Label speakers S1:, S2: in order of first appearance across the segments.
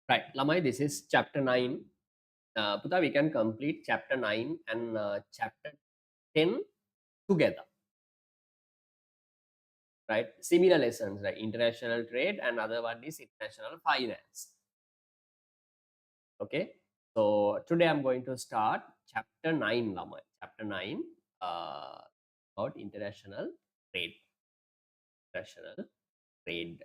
S1: Right, Lamai, this is chapter 9. Puta, we can complete chapter 9 and chapter 10 together, right? Similar lessons, right? International trade and other one is international finance. Okay, so today I'm going to start chapter 9, Lamai. Chapter 9 about international trade. International trade.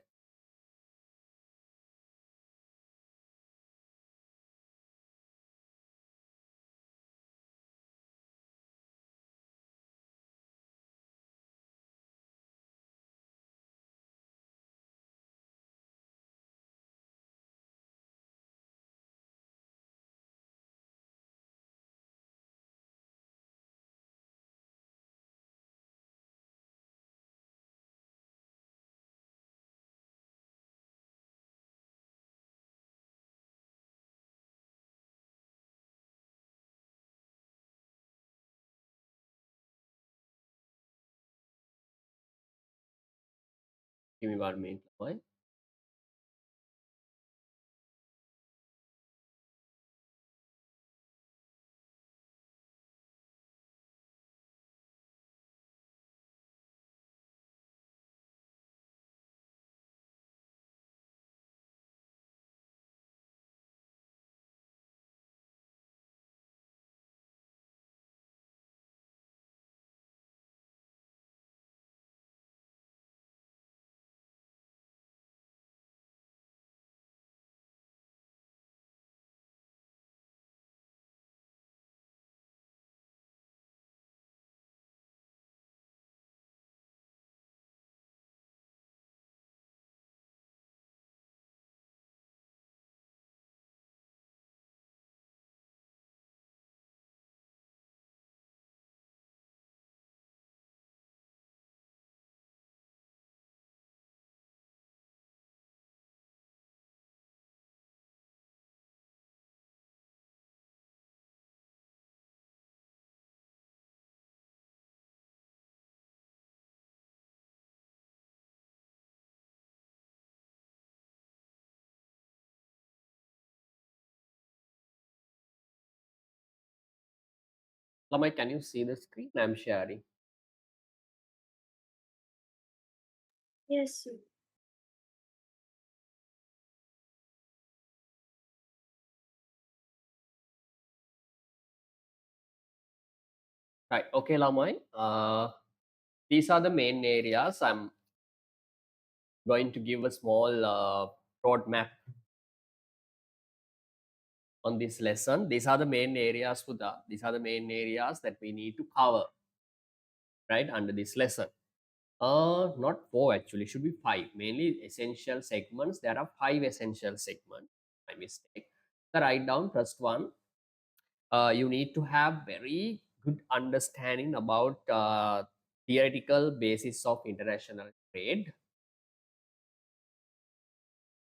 S1: Give me 1 minute, Lamai. Lamai, can you see the screen? I'm sharing.
S2: Yes, sir.
S1: Right, okay, Lamai. These are the main areas. I'm going to give a small roadmap on this lesson. These are the main areas, Sudha. These are the main areas that we need to cover, right, under this lesson. Not four actually, should be five. Mainly essential segments. There are five essential segments. My mistake. So write down first one. You need to have very good understanding about theoretical basis of international trade,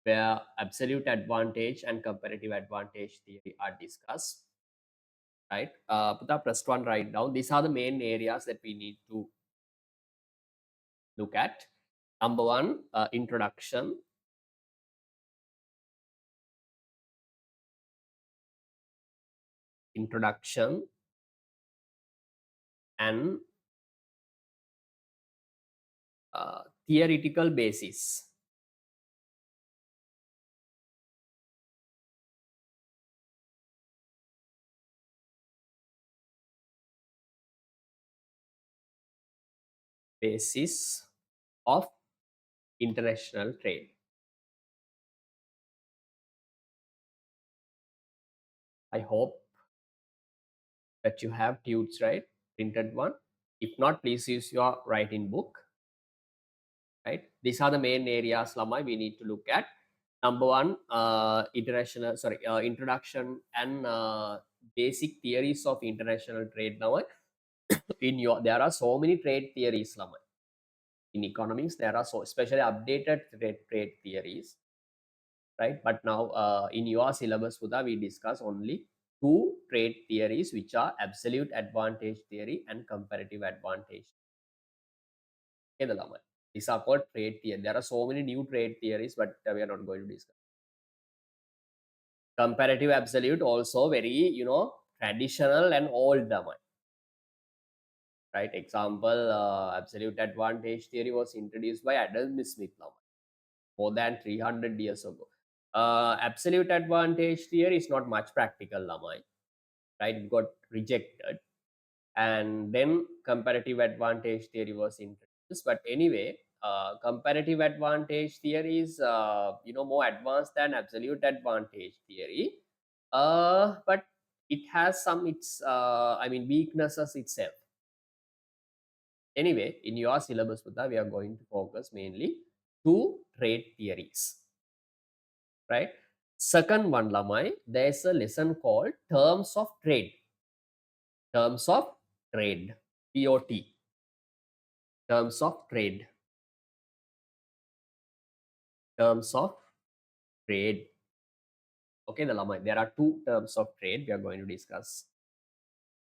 S1: where absolute advantage and comparative advantage theory are discussed, right? Put up first one right down. These are the main areas that we need to look at. Number one, introduction. Introduction and theoretical basis. Basis of international trade. I hope that you have tubes, right? Printed one. If not, please use your writing book, right? These are the main areas, Lamai, we need to look at. Number one, introduction and basic theories of international trade. Now, there are so many trade theories, Lamai. In economics, there are so especially updated trade theories, right? But now in your syllabus, Sudha, we discuss only two trade theories, which are absolute advantage theory and comparative advantage. Okay, the Lama. These are called trade theory. There are so many new trade theories, but we are not going to discuss. Comparative absolute also very, traditional and old domain, right? Example, absolute advantage theory was introduced by Adam Smith more than 300 years ago. Absolute advantage theory is not much practical, right? It got rejected, and then comparative advantage theory was introduced. But anyway, comparative advantage theory is more advanced than absolute advantage theory, but it has some its weaknesses itself. Anyway, in your syllabus, Buddha, we are going to focus mainly two trade theories, right? Second one, Lamai, there's a lesson called terms of trade. Terms of trade, TOT. Terms of trade. Terms of trade. Okay, the Lamai, there are two terms of trade. We are going to discuss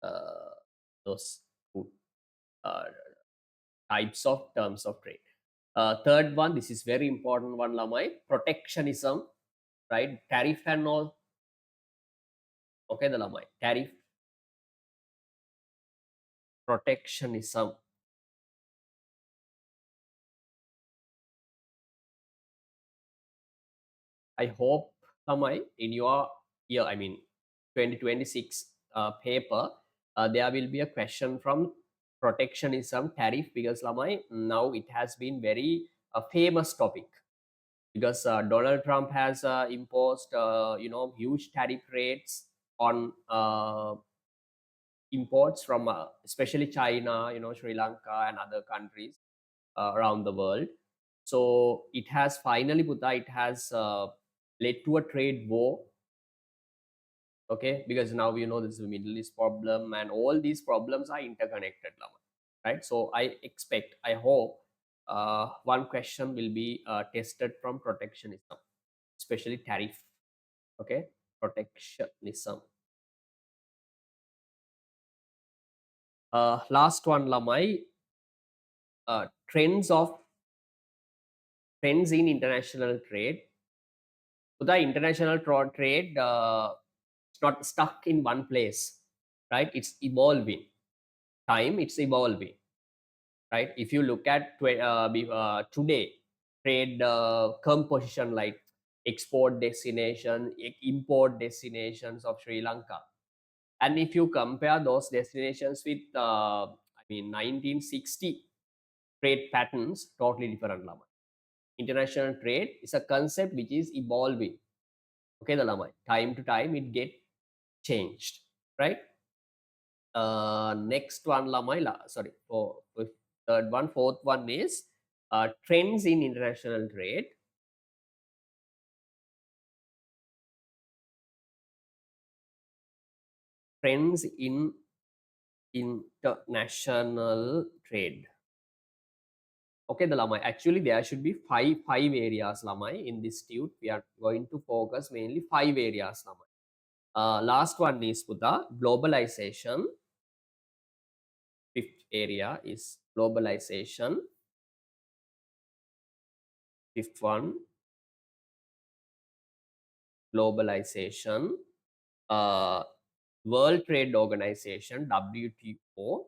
S1: uh, those two uh, types of terms of trade. Third one, this is very important one, Lamai, protectionism, right? Tariff and all. Okay, the Lamai, tariff, protectionism. I hope, Lamai, in your year, 2026 paper, there will be a question from protectionism tariff, because Lamai, now it has been very famous topic, because Donald Trump has imposed huge tariff rates on imports from especially China, Sri Lanka and other countries around the world. So it has finally, Buddha, it has led to a trade war. Okay, because now this is a Middle East problem, and all these problems are interconnected, Lama, right? So I expect, I hope, one question will be tested from protectionism, especially tariff. Okay, protectionism. Last one, Lamai, trends in international trade. So the international trade, it's not stuck in one place, right? It's evolving. Time, it's evolving, right? If you look at today, trade composition, like export destination, import destinations of Sri Lanka, and if you compare those destinations with 1960 trade patterns, totally different, Lama. International trade is a concept which is evolving. Okay, the Lama, time to time it get changed, right? Next one, Lamai, sorry, third one, fourth one is trends in international trade. Trends in international trade. Okay, the Lamai. Actually, there should be five areas, Lamai. In this tube, we are going to focus mainly five areas, Lamai. Last one is Buddha, globalization. Fifth area is globalization. Fifth one, globalization. Uh, World Trade Organization, WTO,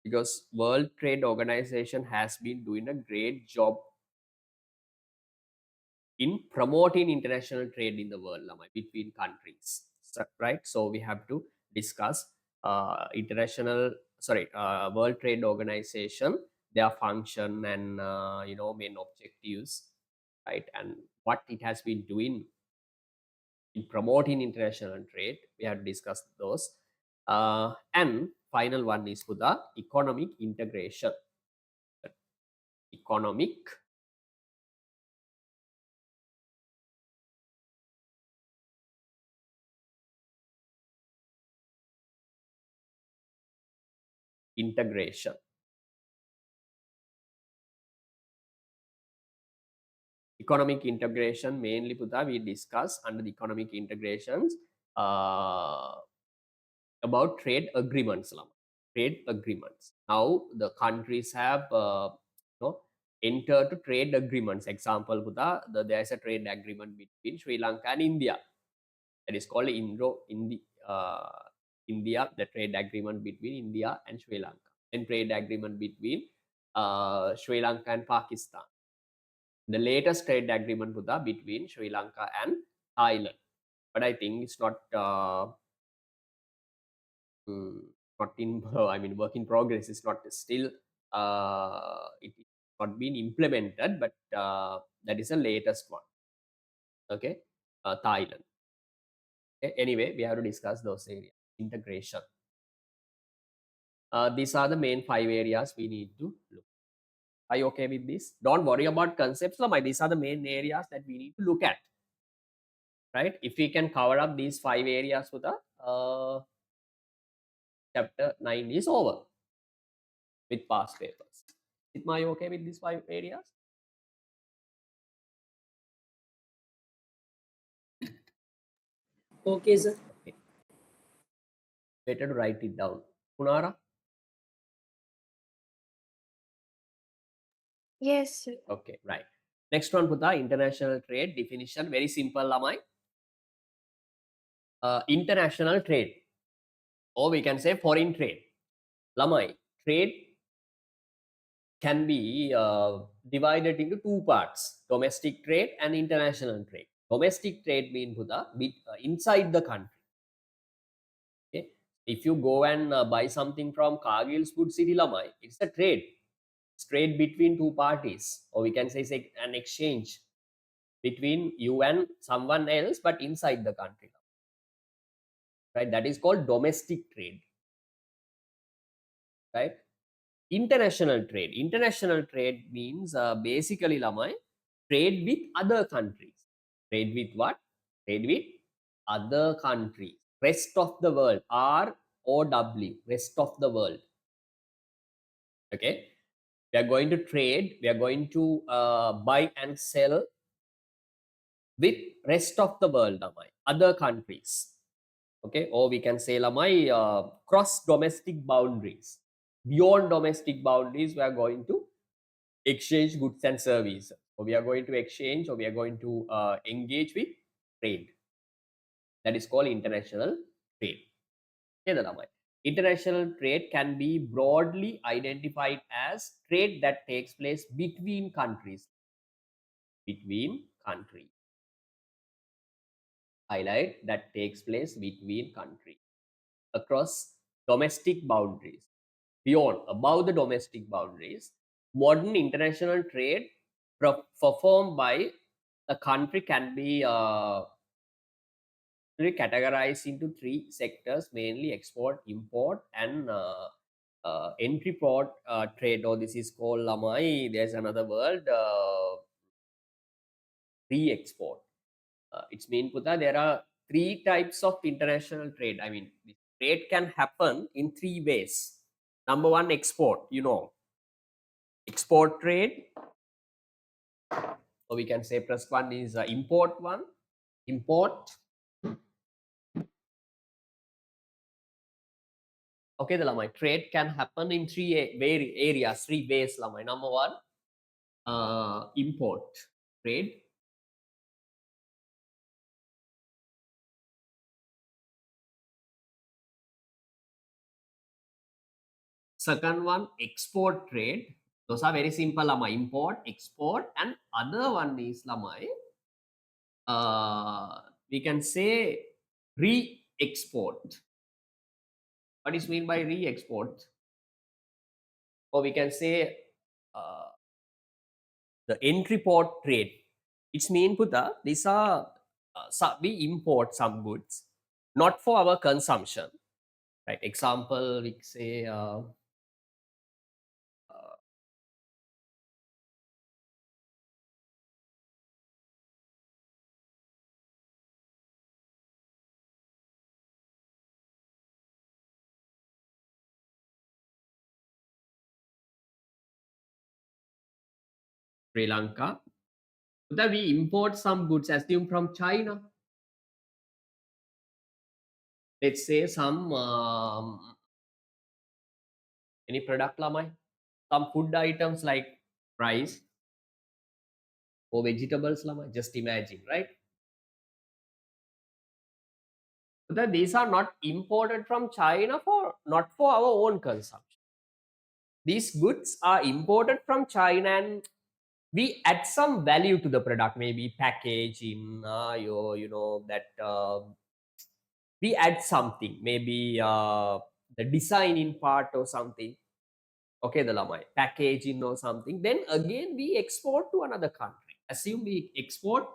S1: because World Trade Organization has been doing a great job in promoting international trade in the world, Lamai, between countries, right? So we have to discuss World Trade Organization, their function and main objectives, right? And what it has been doing in promoting international trade. We have discussed those. And final one is for the economic integration. Economic integration. Economic integration, mainly Putha, we discuss under the economic integrations uh, about trade agreements. Trade agreements. Now the countries have entered to trade agreements. Example, Putha, there is a trade agreement between Sri Lanka and India. That is called India, the trade agreement between India and Sri Lanka, and trade agreement between Sri Lanka and Pakistan. The latest trade agreement between Sri Lanka and Thailand, but I think it's not not in I mean work in progress. It's not still it is not been implemented, but that is the latest one. Okay, Thailand. Okay? Anyway, we have to discuss those areas. Integration. These are the main 5 areas we need to look. Are you okay with this? Don't worry about concepts. These are the main areas that we need to look at. Right? If we can cover up these 5 areas with the chapter 9 is over with past papers. Am I okay with these 5 areas?
S3: Okay, sir.
S1: Okay. Better to write it down. Punara?
S2: Yes, sir.
S1: Okay, right. Next one, Puta, international trade definition. Very simple, Lamai. International trade, or we can say foreign trade. Lamai, trade can be divided into 2 parts, domestic trade and international trade. Domestic trade means inside the country. Okay? If you go and buy something from Cargill's Food City Lamai, it's a trade. It's trade between 2 parties, or we can say it's an exchange between you and someone else, but inside the country. Right? That is called domestic trade. Right? International trade means basically Lamai, trade with other countries. Trade with what? Trade with other countries. Rest of the world. ROW. Rest of the world. Okay. We are going to trade. We are going to buy and sell with rest of the world, Lamai. Other countries. Okay. Or we can say Lamai, cross domestic boundaries. Beyond domestic boundaries, we are going to exchange goods and services, or we are going to exchange, or we are going to engage with trade. That is called international trade. International trade can be broadly identified as trade that takes place between countries. Between countries. Highlight that takes place between countries across domestic boundaries. Beyond, above the domestic boundaries, modern international trade performed by the country can be really categorized into 3 sectors, mainly export, import, and entry port trade. Or this is called Lamai. There's another word, re-export. It's mean Puta, there are 3 types of international trade. I mean, the trade can happen in 3 ways. Number 1, export. Export trade, or we can say plus 1 is import one. Import. Okay, the Lamai trade can happen in 3 areas, 3 ways. Lamai. Number 1, import trade. Second one, export trade. Those are very simple, Lamai. Import, export, and other one is Lamai. We can say re-export. What is mean by re-export? Or we can say uh, the entry port trade. It's mean Puta, these are we import some goods, not for our consumption. Right? Example, we say Sri Lanka. Puta, we import some goods, assume from China. Let's say some any product Lamai, some food items like rice or vegetables Lamai. Just imagine, right? That these are not imported from China for not for our own consumption. These goods are imported from China and we add some value to the product, maybe packaging, that we add something, maybe the designing part or something. Okay, the lamai packaging or something. Then again, we export to another country. Assume we export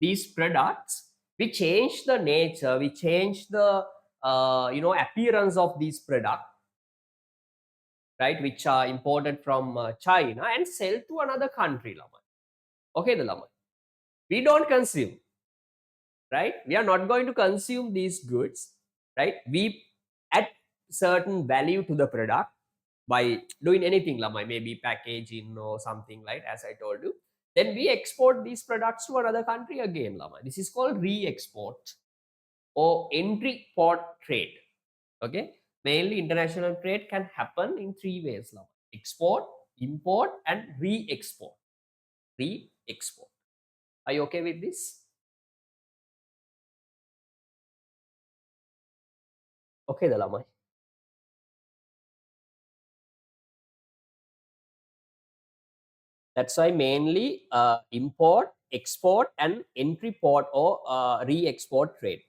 S1: these products, we change the nature, we change the appearance of these product, right, which are imported from China and sell to another country, lamai. Okay, the lamai. We don't consume, right? We are not going to consume these goods, right? We add certain value to the product by doing anything, lamai, maybe packaging or something, like as I told you. Then we export these products to another country again, lamai. This is called re-export or entry port trade. Okay, mainly international trade can happen in three ways, lamai: export, import, and re-export. Re-export. Are you okay with this? Okay, the lamai. That's why mainly import, export, and entry port or re-export trade.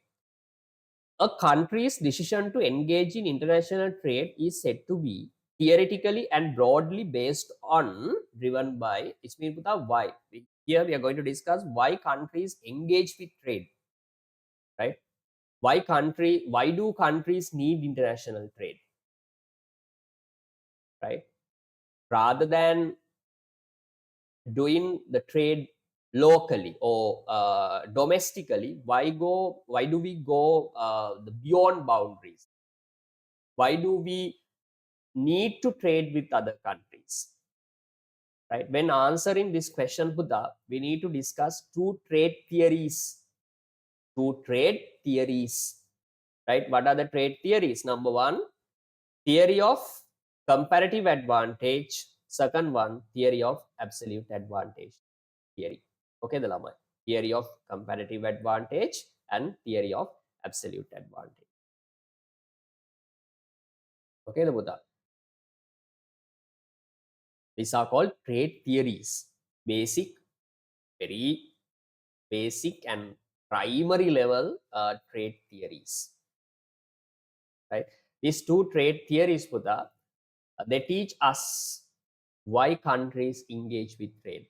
S1: A country's decision to engage in international trade is said to be theoretically and broadly based on, driven by, it's mean why. Here we are going to discuss why countries engage with trade, right? Why do countries need international trade, right? Rather than doing the trade locally or domestically, why do we go the beyond boundaries? Why do we need to trade with other countries, right? When answering this question, Buddha, we need to discuss two trade theories, right? What are the trade theories? Number one, theory of comparative advantage. Second one, theory of absolute advantage theory. Okay, the lama. Theory of comparative advantage and theory of absolute advantage. Okay, the Buddha. These are called trade theories. Basic, very basic and primary level trade theories. Right? These two trade theories, Buddha, they teach us why countries engage with trade.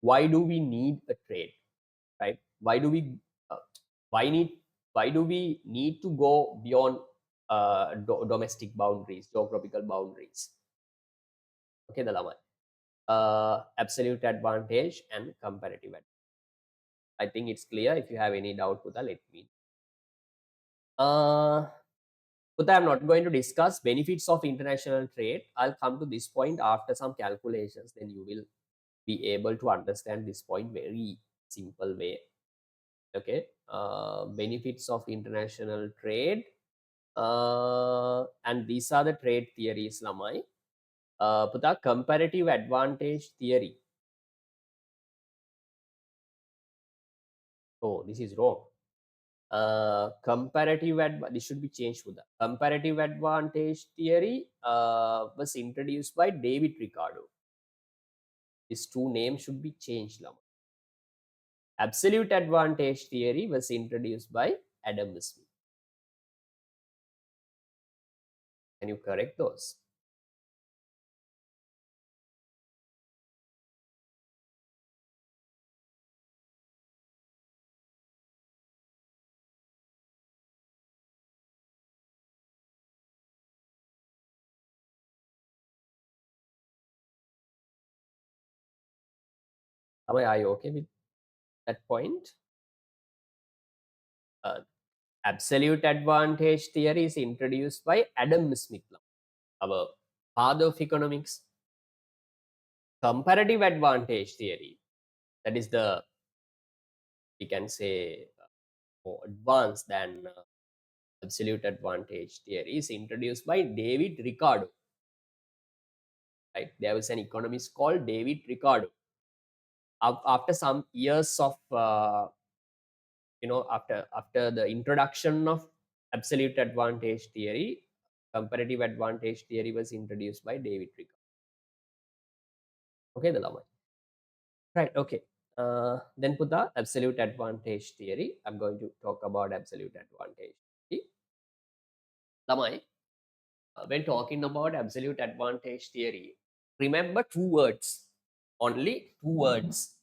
S1: Why do we need a trade? Right? Uh, why need why do we need to go beyond domestic boundaries, geographical boundaries? Okay, the lama. Absolute advantage and comparative advantage. I think it's clear. If you have any doubt, Buddha, let me. But I'm not going to discuss benefits of international trade. I'll come to this point after some calculations. Then you will be able to understand this point very simple way. Okay, benefits of international trade, and these are the trade theories, Lamai. Puta, comparative advantage theory. Oh, this is wrong. This should be changed to the comparative advantage theory was introduced by David Ricardo. These two names should be changed, Lama. Absolute advantage theory was introduced by Adam Smith. Can you correct those? Are you okay with that point? Uh, absolute advantage theory is introduced by Adam Smith, our father of economics. Comparative advantage theory, that is the, we can say, more advanced than absolute advantage theory, is introduced by David Ricardo. Right? There was an economist called David Ricardo. After some years of after the introduction of absolute advantage theory, comparative advantage theory was introduced by David Ricardo. Okay, the lamai. Right, okay. Then put the absolute advantage theory. I'm going to talk about absolute advantage theory. Lamai, when talking about absolute advantage theory, remember two words, only two words.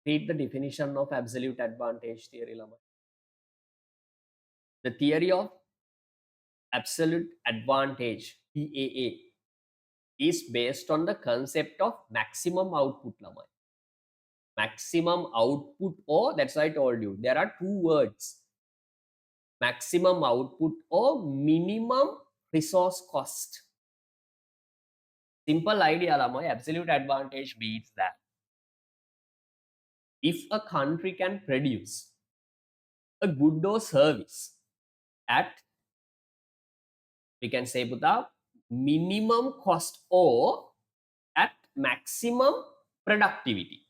S1: Read the definition of absolute advantage theory, Lamai. The theory of absolute advantage, PAA, is based on the concept of maximum output, Lamai. Maximum output, or that's why I told you, there are two words, maximum output or minimum resource cost. Simple idea, Lamai. Absolute advantage means that if a country can produce a good or service at, we can say, without minimum cost or at maximum productivity,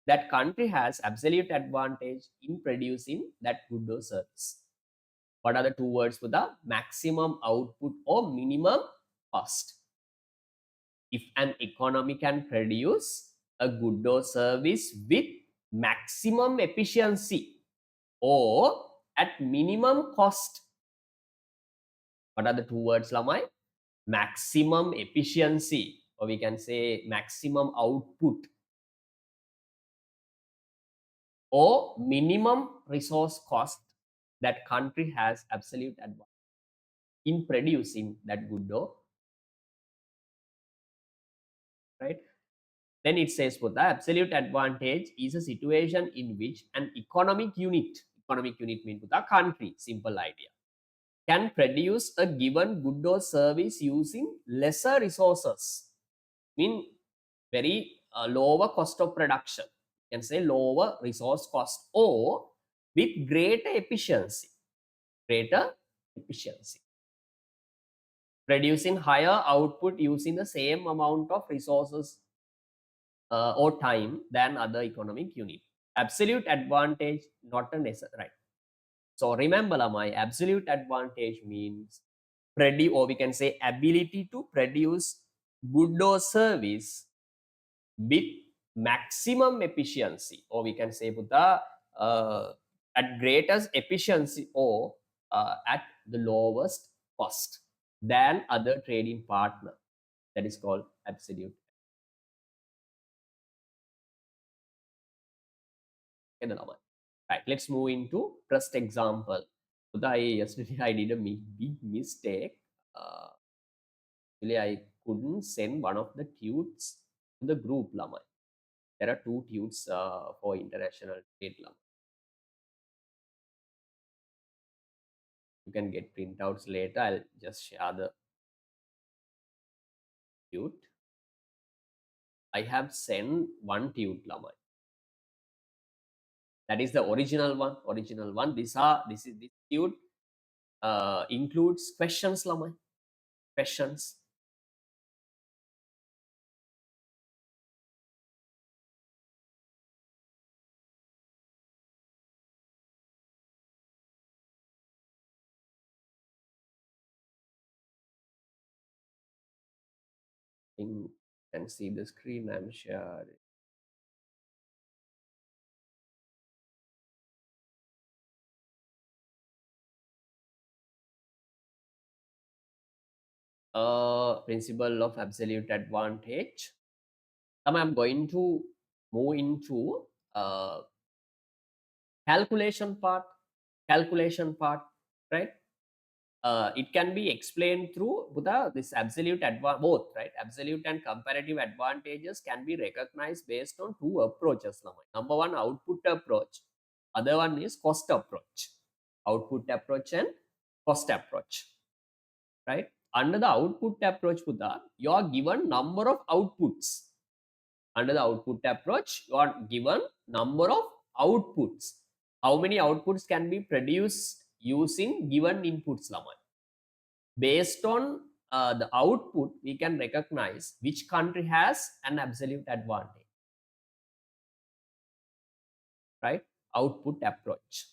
S1: that country has absolute advantage in producing that good or service. What are the two words for the maximum output or minimum cost? If an economy can produce a good or service with maximum efficiency or at minimum cost, what are the two words, Lamai? Maximum efficiency, or we can say maximum output, or minimum resource cost, that country has absolute advantage in producing that good or, right? Then it says for the absolute advantage is a situation in which an economic unit means the country, simple idea, can produce a given good or service using lesser resources, mean very lower cost of production, you can say lower resource cost, or with greater efficiency, producing higher output using the same amount of resources or time than other economic unit. Absolute advantage, not a necessary, right? So remember, my absolute advantage means produce, or we can say ability to produce good or service with maximum efficiency, or we can say with the at greatest efficiency, or at the lowest cost than other trading partner. That is called absolute. Right, let's move into first example. Yesterday I did a big mistake. Actually, I couldn't send one of the tudes to the group, Lama. There are two tudes for international trade, Lama. You can get printouts later. I'll just share the tude. I have sent one tude, Lama. That is the original one. This tude includes questions, Lama. Questions. You can see the screen I'm sharing. Principle of absolute advantage. Now I'm going to move into calculation part. Right? It can be explained through this absolute both, right? Absolute and comparative advantages can be recognized based on two approaches. Number one, output approach. Other one is cost approach. Output approach and cost approach. Right? Under the output approach, you are given number of outputs. Under the output approach, you are given number of outputs. How many outputs can be produced using given inputs, Laman? Based on the output, we can recognize which country has an absolute advantage, right? Output approach.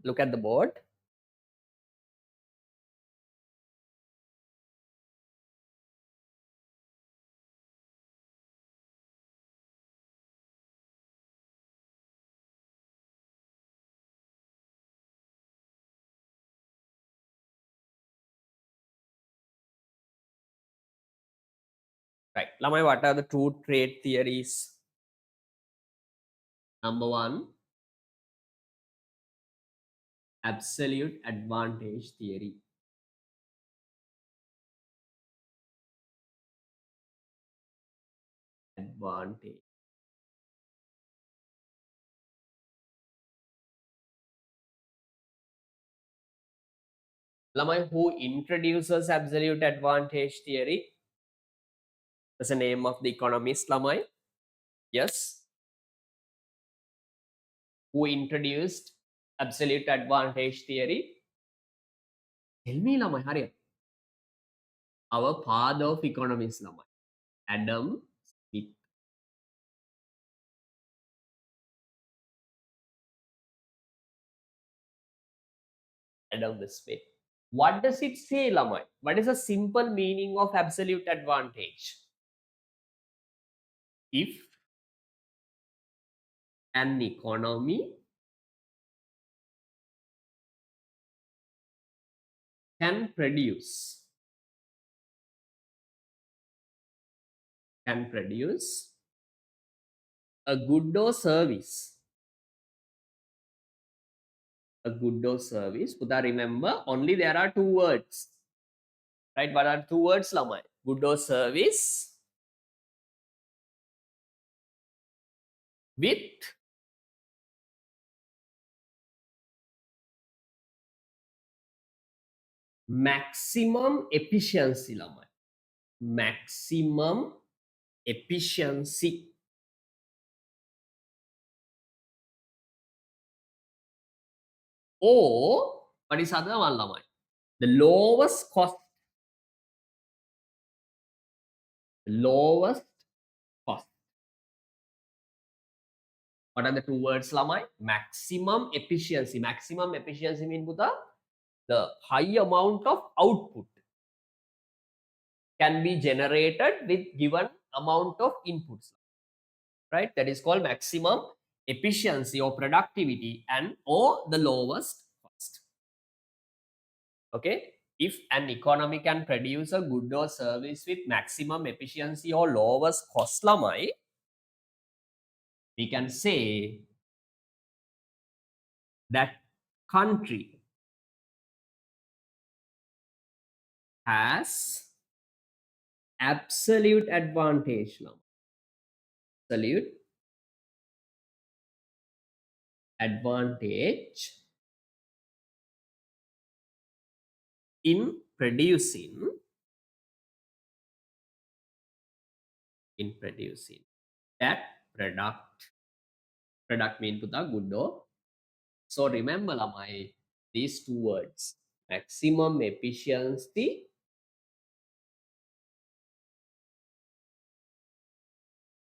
S1: Look at the board. Right. Lamai, what are the two trade theories? Number one, absolute advantage theory. Advantage. Lamai, who introduces absolute advantage theory? That's the name of the economist, Lamai. Yes. Who introduced absolute advantage theory? Tell me, Lamai, hurry up. Our father of economics, Lamai. Adam Smith. Adam Smith. What does it say, Lamai? What is the simple meaning of absolute advantage? If an economy can produce a good or service, Putha, remember, only there are two words, right? What are two words, Lamai? Good or service with maximum efficiency, Lamai. Maximum efficiency. Or what is other one, Lamai? The lowest cost. Lowest cost. What are the two words, Lamai? Maximum efficiency. Maximum efficiency means the high amount of output can be generated with given amount of inputs, right? That is called maximum efficiency or productivity and or the lowest cost. Okay. If an economy can produce a good or service with maximum efficiency or lowest cost, Lamai, we can say that country has absolute advantage, Lamai. Absolute advantage in producing that product. Product mean Putha good or. So remember, Lamai, these two words, maximum efficiency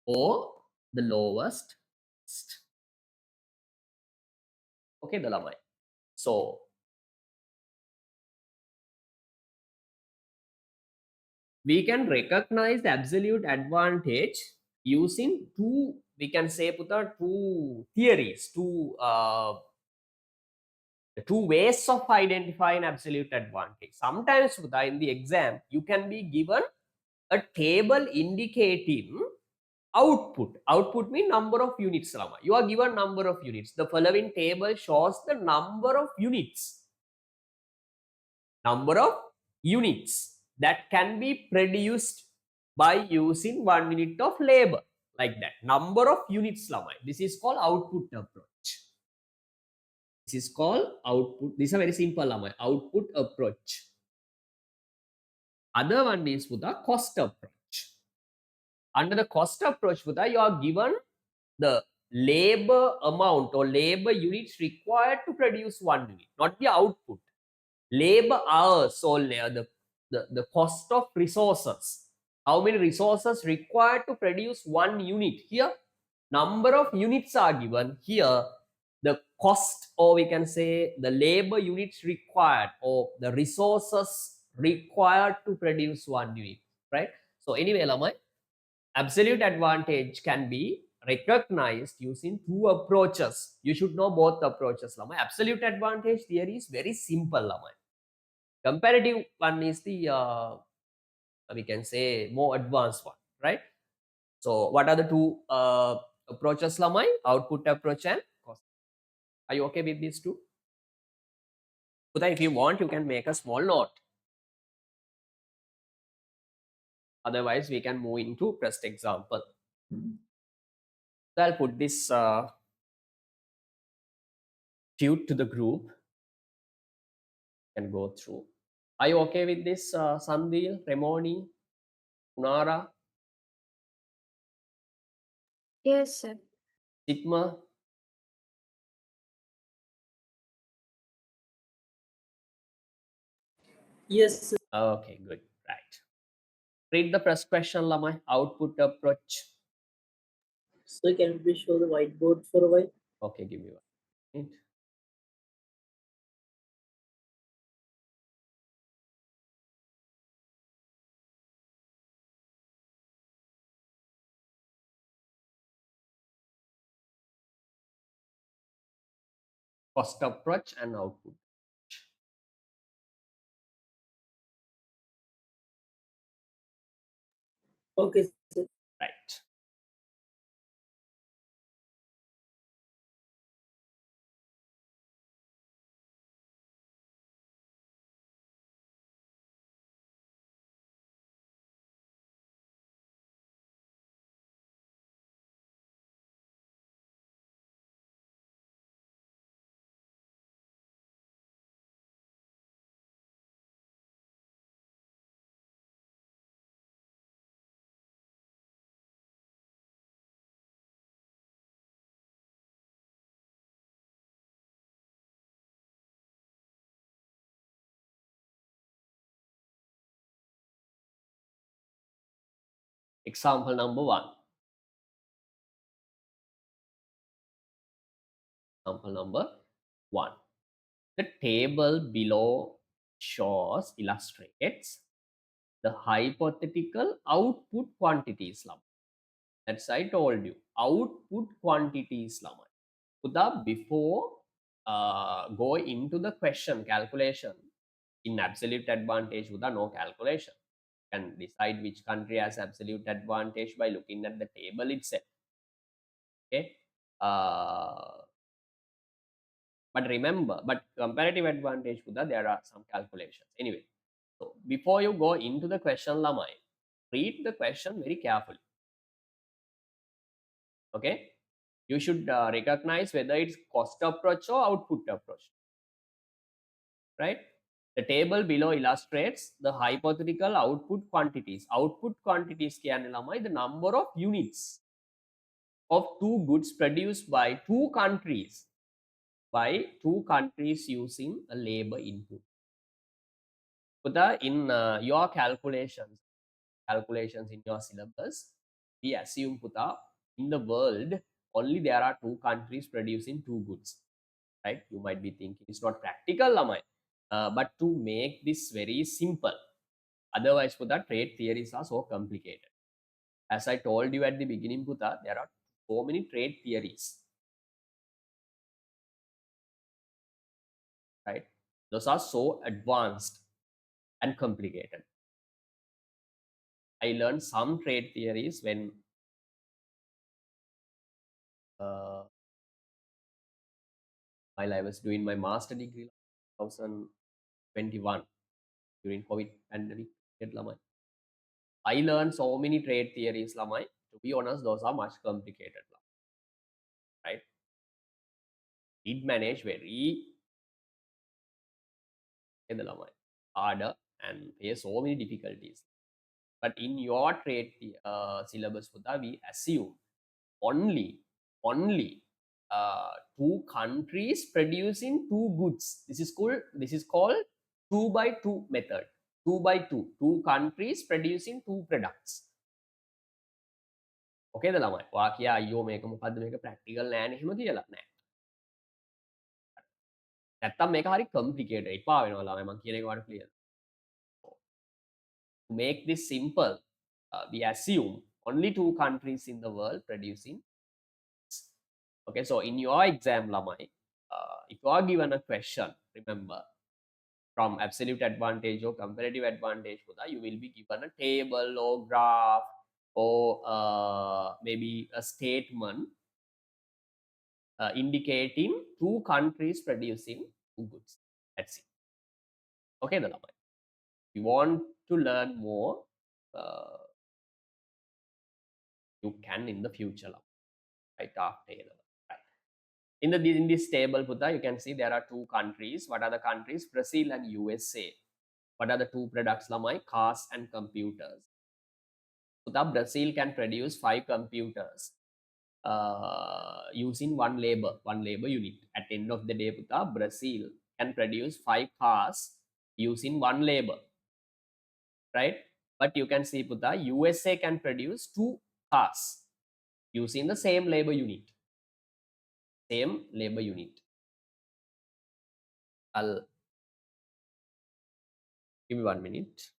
S1: or the lowest cost. Okay, the Lamai. So we can recognize the absolute advantage using two, we can say Putha, two theories, two ways of identifying absolute advantage. Sometimes Putha, in the exam, you can be given a table indicating output. Output means number of units, Rama. You are given number of units. The following table shows the number of units. Number of units that can be produced by using 1 minute of labor. Like that. Number of units, Rama. This is called output approach. This is called output. These are very simple, Rama. Output approach. Other one is for the cost approach. Under the cost approach, you are given the labor amount or labor units required to produce one unit, not the output. Labor hours, so the cost of resources. How many resources required to produce one unit? Here, number of units are given. Here, the cost, or we can say the labor units required, or the resources required to produce one unit, right? So anyway, Lamai, absolute advantage can be recognized using two approaches. You should know both approaches, Lamai. Absolute advantage theory is very simple, Lamai. Comparative one is the we can say more advanced one, right? So what are the two approaches, Lamai? Output approach and cost. Are you okay with these two? If you want, you can make a small note. Otherwise, we can move into first example. So I'll put this tute to the group and go through. Are you okay with this, Sandil, Remoni, Unara,
S2: Yes, sir.
S1: Sigma?
S3: Yes, sir.
S1: Okay, good. Right. Read the first question, Lamai. Output approach.
S3: So can you please show the whiteboard for a while?
S1: Okay, give me 1 minute. Cost approach and output.
S3: Okay, sir.
S1: Right. Example number 1. Example number 1. The table below illustrates the hypothetical output quantities. That's I told you. Output quantities. Before go into the question calculation, in absolute advantage, no calculation. You can decide which country has absolute advantage by looking at the table itself. Okay. But remember, but comparative advantage, there are some calculations. Anyway, so before you go into the question, Lamai, read the question very carefully. Okay. You should recognize whether it's cost approach or output approach. Right? The table below illustrates the hypothetical output quantities. Output quantities the number of units of two goods produced by two countries using a labor input. In your calculations in your syllabus, we assume in the world only there are two countries producing two goods, right? You might be thinking it's not practical, Lamai. But to make this very simple, otherwise trade theories are so complicated. As I told you at the beginning, there are so many trade theories, right? Those are so advanced and complicated. I learned some trade theories when while I was doing my master degree 2021 during COVID pandemic. I learned so many trade theories, Lamai. To be honest, those are much complicated, right? Did manage very harder and face so many difficulties. But in your trade syllabus, we assume only only two countries producing two goods. This is called 2 by 2 method. 2 by 2. Two countries producing two products. Okay, the ළමයි. ඔයා කියා අයියෝ මේක මොකද්ද මේක practical නෑනේ එහෙම කියලා. නෑ. නැත්තම් මේක හරි complicated. එපා වෙනවා ළමයි මම කියන එක වට clear. To make this simple, we assume only two countries in the world producing. Okay, so in your exam, Lamai, if you are given a question, remember from absolute advantage or comparative advantage, you will be given a table or graph or maybe a statement indicating two countries producing two goods. That's it. Okay, the Lamai. If you want to learn more, you can in the future, right after A level, right? In this table, Putta, you can see there are two countries. What are the countries? Brazil and USA. What are the two products, Lamai? Cars and computers. Putta, Brazil can produce 5 computers using one labor unit. At the end of the day, Putta, Brazil can produce 5 cars using one labor, right? But you can see, Putta, USA can produce 2 cars using the same labor unit. Same labor unit. I'll give me 1 minute.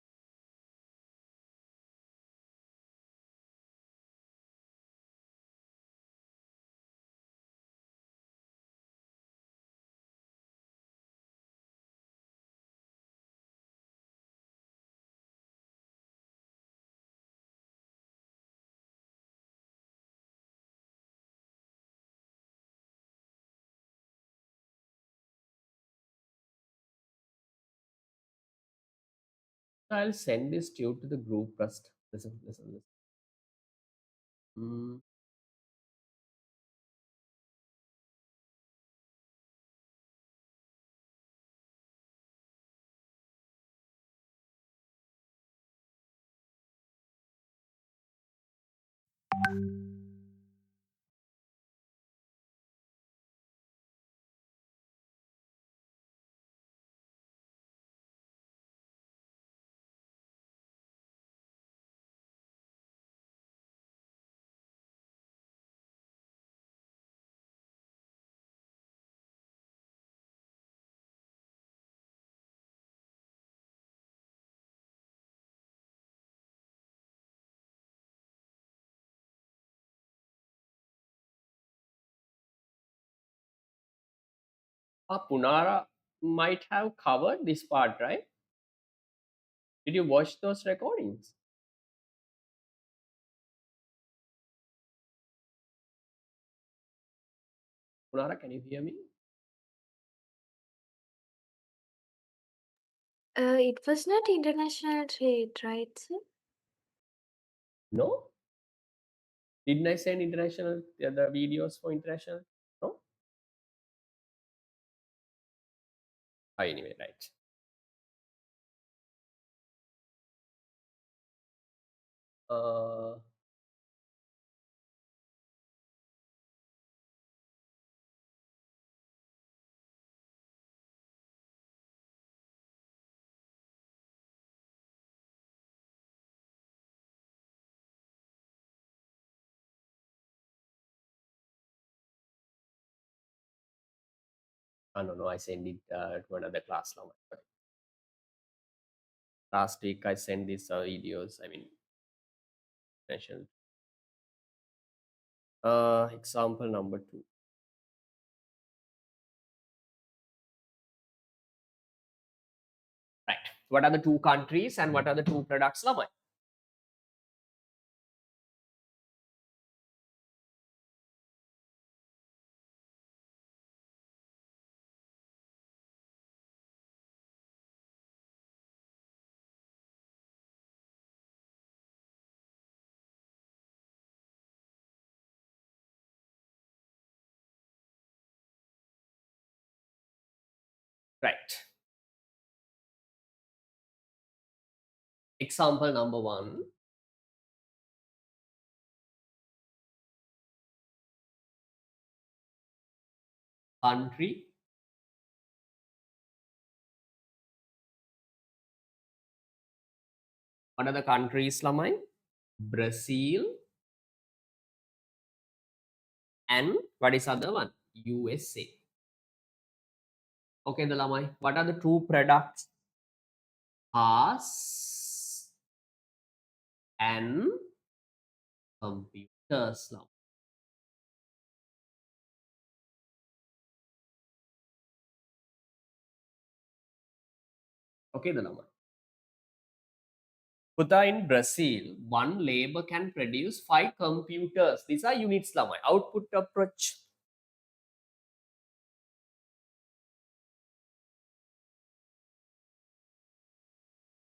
S1: I'll send this to you to the group first. Listen. Mm. Punara might have covered this part, right? Did you watch those recordings? Punara, can you hear me?
S2: It was not international trade, right, sir?
S1: No? Didn't I send international the videos for international? No? Anyway, right. No, I sent it to another class now. Last week I sent these videos. I mean, mentioned. Example number 2. Right. What are the two countries and what are the two products, Lamai? Right. Example number 1. country. What are the countries, lamai? Brazil and what is other one? USA. Okay, the lamai. What are the two products? Cars and computers. Lamai. Okay, the lamai. Puta, in Brazil, one labor can produce 5 computers. These are units, lamai. Output approach.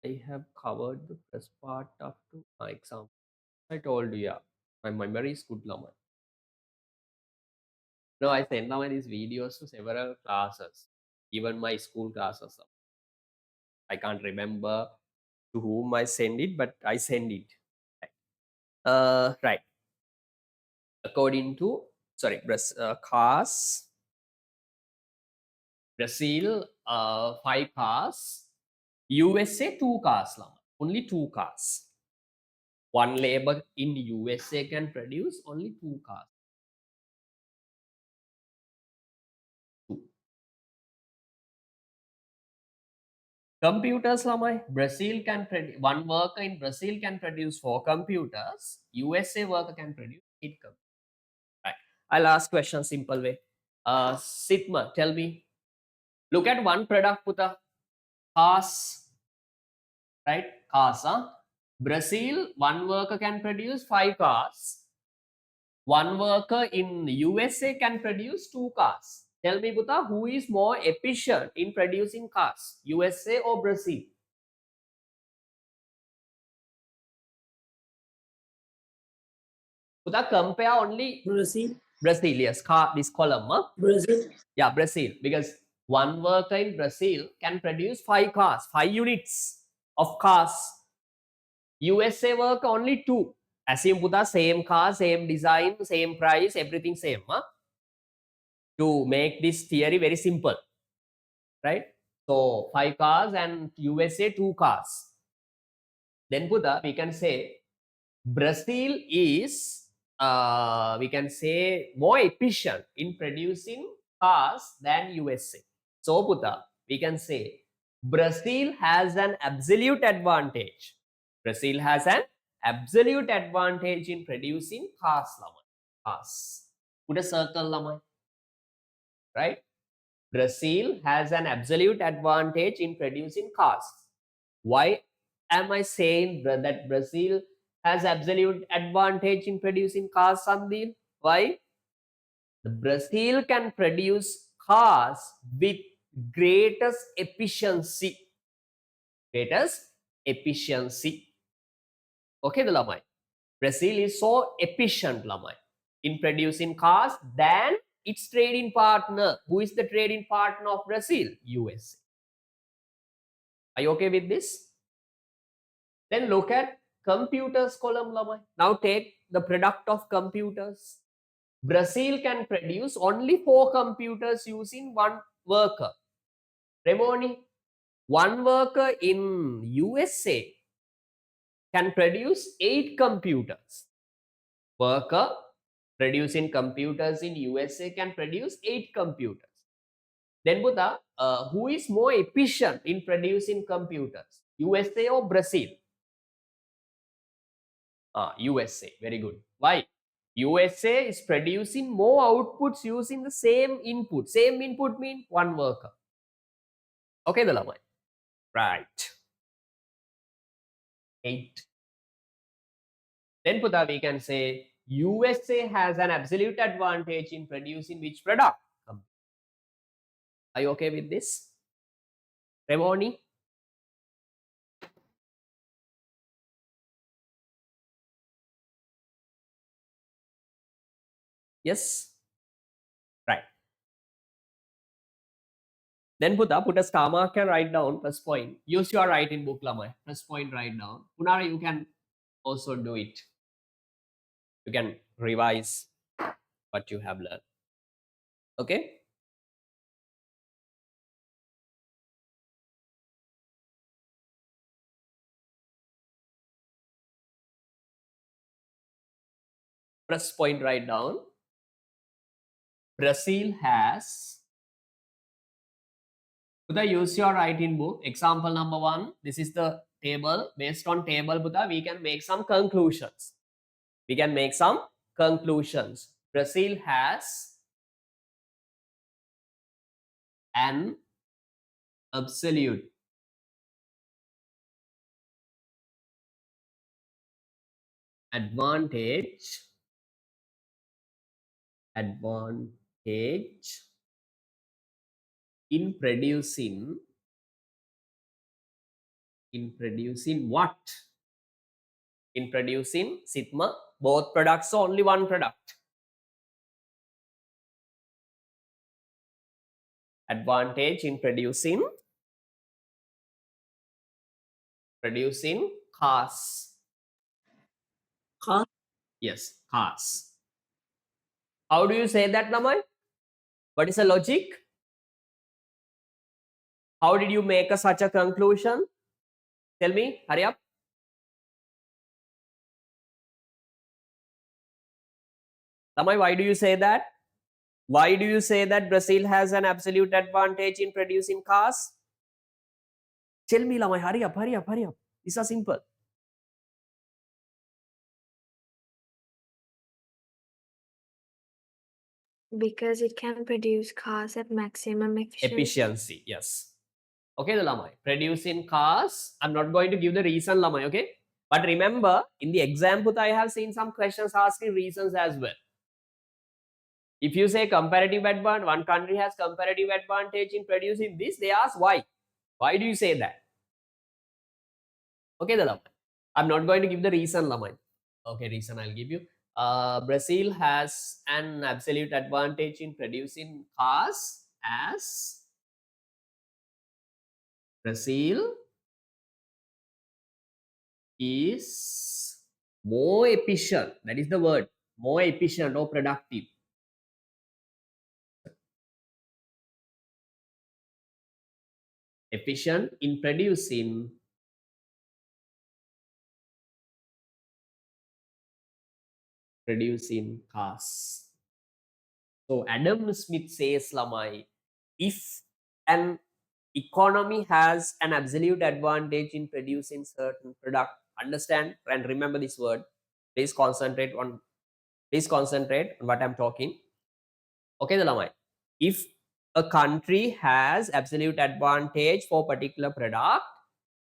S1: I have covered the first part up to my example. I told you, yeah. My memory is good, lamai. No, I sent lamai these videos to several classes, even my school classes. I can't remember to whom I send it, but I send it. Right. According to, sorry, cars, Brazil, 5 cars, USA, 2 cars. Lama. Only 2 cars. One labor in USA can produce only 2 cars. 2. Computers, Lamai. Brazil can produce, one worker in Brazil can produce 4 computers. USA worker can produce 8 computers. Right. I'll ask question simple way. Sitma, tell me. Look at one product, Puta. Cars, right? Cars, huh? Brazil, one worker can produce 5 cars. One worker in USA can produce 2 cars. Tell me, Puta, who is more efficient in producing cars? USA or Brazil? Puta, compare only
S3: Brazil.
S1: Brazil, yes, car, this column, huh?
S3: Brazil.
S1: Yeah, Brazil, because one worker in Brazil can produce 5 cars, 5 units of cars. USA worker only 2. Assume Buddha, same car, same design, same price, everything same. Huh? To make this theory very simple, right? So 5 cars and USA 2 cars. Then Buddha, we can say Brazil is, we can say, more efficient in producing cars than USA. So Buddha, we can say Brazil has an absolute advantage. Brazil has an absolute advantage in producing cars, Lamai. Cars. Put a circle, Lamai. Right? Brazil has an absolute advantage in producing cars. Why am I saying that Brazil has absolute advantage in producing cars, Sandil? Why? Brazil can produce cars with greatest efficiency. Greatest efficiency. Okay, the Lamai. Brazil is so efficient, Lamai, in producing cars than its trading partner. Who is the trading partner of Brazil? USA. Are you okay with this? Then look at computers column, Lamai. Now take the product of computers. Brazil can produce only 4 computers using one worker. Remoni, one worker in USA can produce 8 computers. Worker producing computers in USA can produce 8 computers. Then Buddha, who is more efficient in producing computers? USA or Brazil? USA, very good. Why? USA is producing more outputs using the same input. Same input means one worker. Okay, the lamai. Right. 8. Then Puta, we can say USA has an absolute advantage in producing which product? Are you okay with this? Remoni? Yes? Right. Then Buddha, put a star mark and write down first point. Use your writing book, Lamai. First point, write down. Punara, you can also do it. You can revise what you have learned. Okay? press point write down. Brazil has, Buddha, use your writing book. Example number 1. This is the table. Based on table, Buddha, we can make some conclusions. We can make some conclusions. Brazil has an absolute advantage in producing what? In producing sigma, both products or only one product? Advantage in producing cars.
S3: Car.
S1: Yes, cars. How do you say that, Namai? What is the logic? How did you make such a conclusion? Tell me, hurry up. Namai, why do you say that? Why do you say that Brazil has an absolute advantage in producing cars? Tell me, Lamai, hurry up, hurry up, hurry up. It's so simple.
S2: Because it can produce cars at maximum efficiency.
S1: Yes. Okay, the Lamai. Producing cars. I'm not going to give the reason, Lamai, okay? But remember, in the exam book, I have seen some questions asking reasons as well. If you say comparative advantage, one country has comparative advantage in producing this, they ask why. Why do you say that? Okay, the Lamai. I'm not going to give the reason, Lamai. Okay, reason I'll give you. Brazil has an absolute advantage in producing cars as Brazil is more efficient. That is the word. More efficient or productive. Efficient in producing cars. So Adam Smith says, Lamai, if an economy has an absolute advantage in producing certain product, understand and remember this word. Please concentrate on what I'm talking. Okay, the Lamai. If a country has absolute advantage for particular product,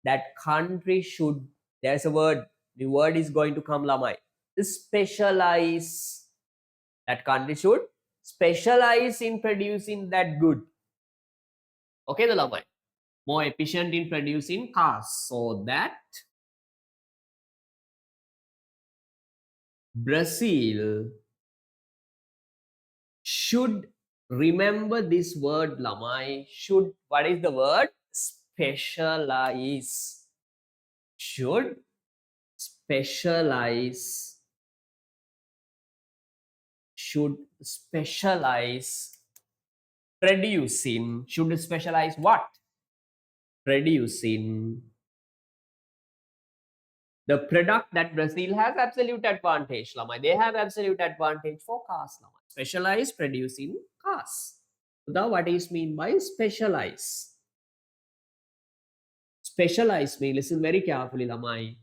S1: that country should, there's a word, the word is going to come, Lamai, specialize. That country should specialize in producing that good. Okay, the Lamai. More efficient in producing cars, so that Brazil should remember this word, Lamai. Should, what is the word? Specialize. Should specialize. Should specialize producing. Should specialize what? Producing the product that Brazil has absolute advantage, Lamai. They have absolute advantage for cars, Lamai. Specialize producing cars. Now, what is mean by specialize? Specialize means, listen very carefully, Lamai.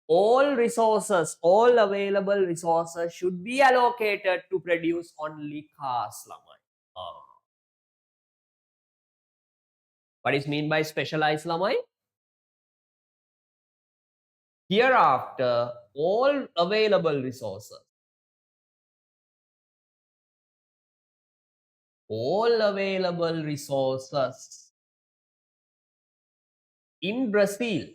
S1: All resources, all available resources should be allocated to produce only cars, Lamai. What is mean by specialize, Lamai? Hereafter, all available resources in Brazil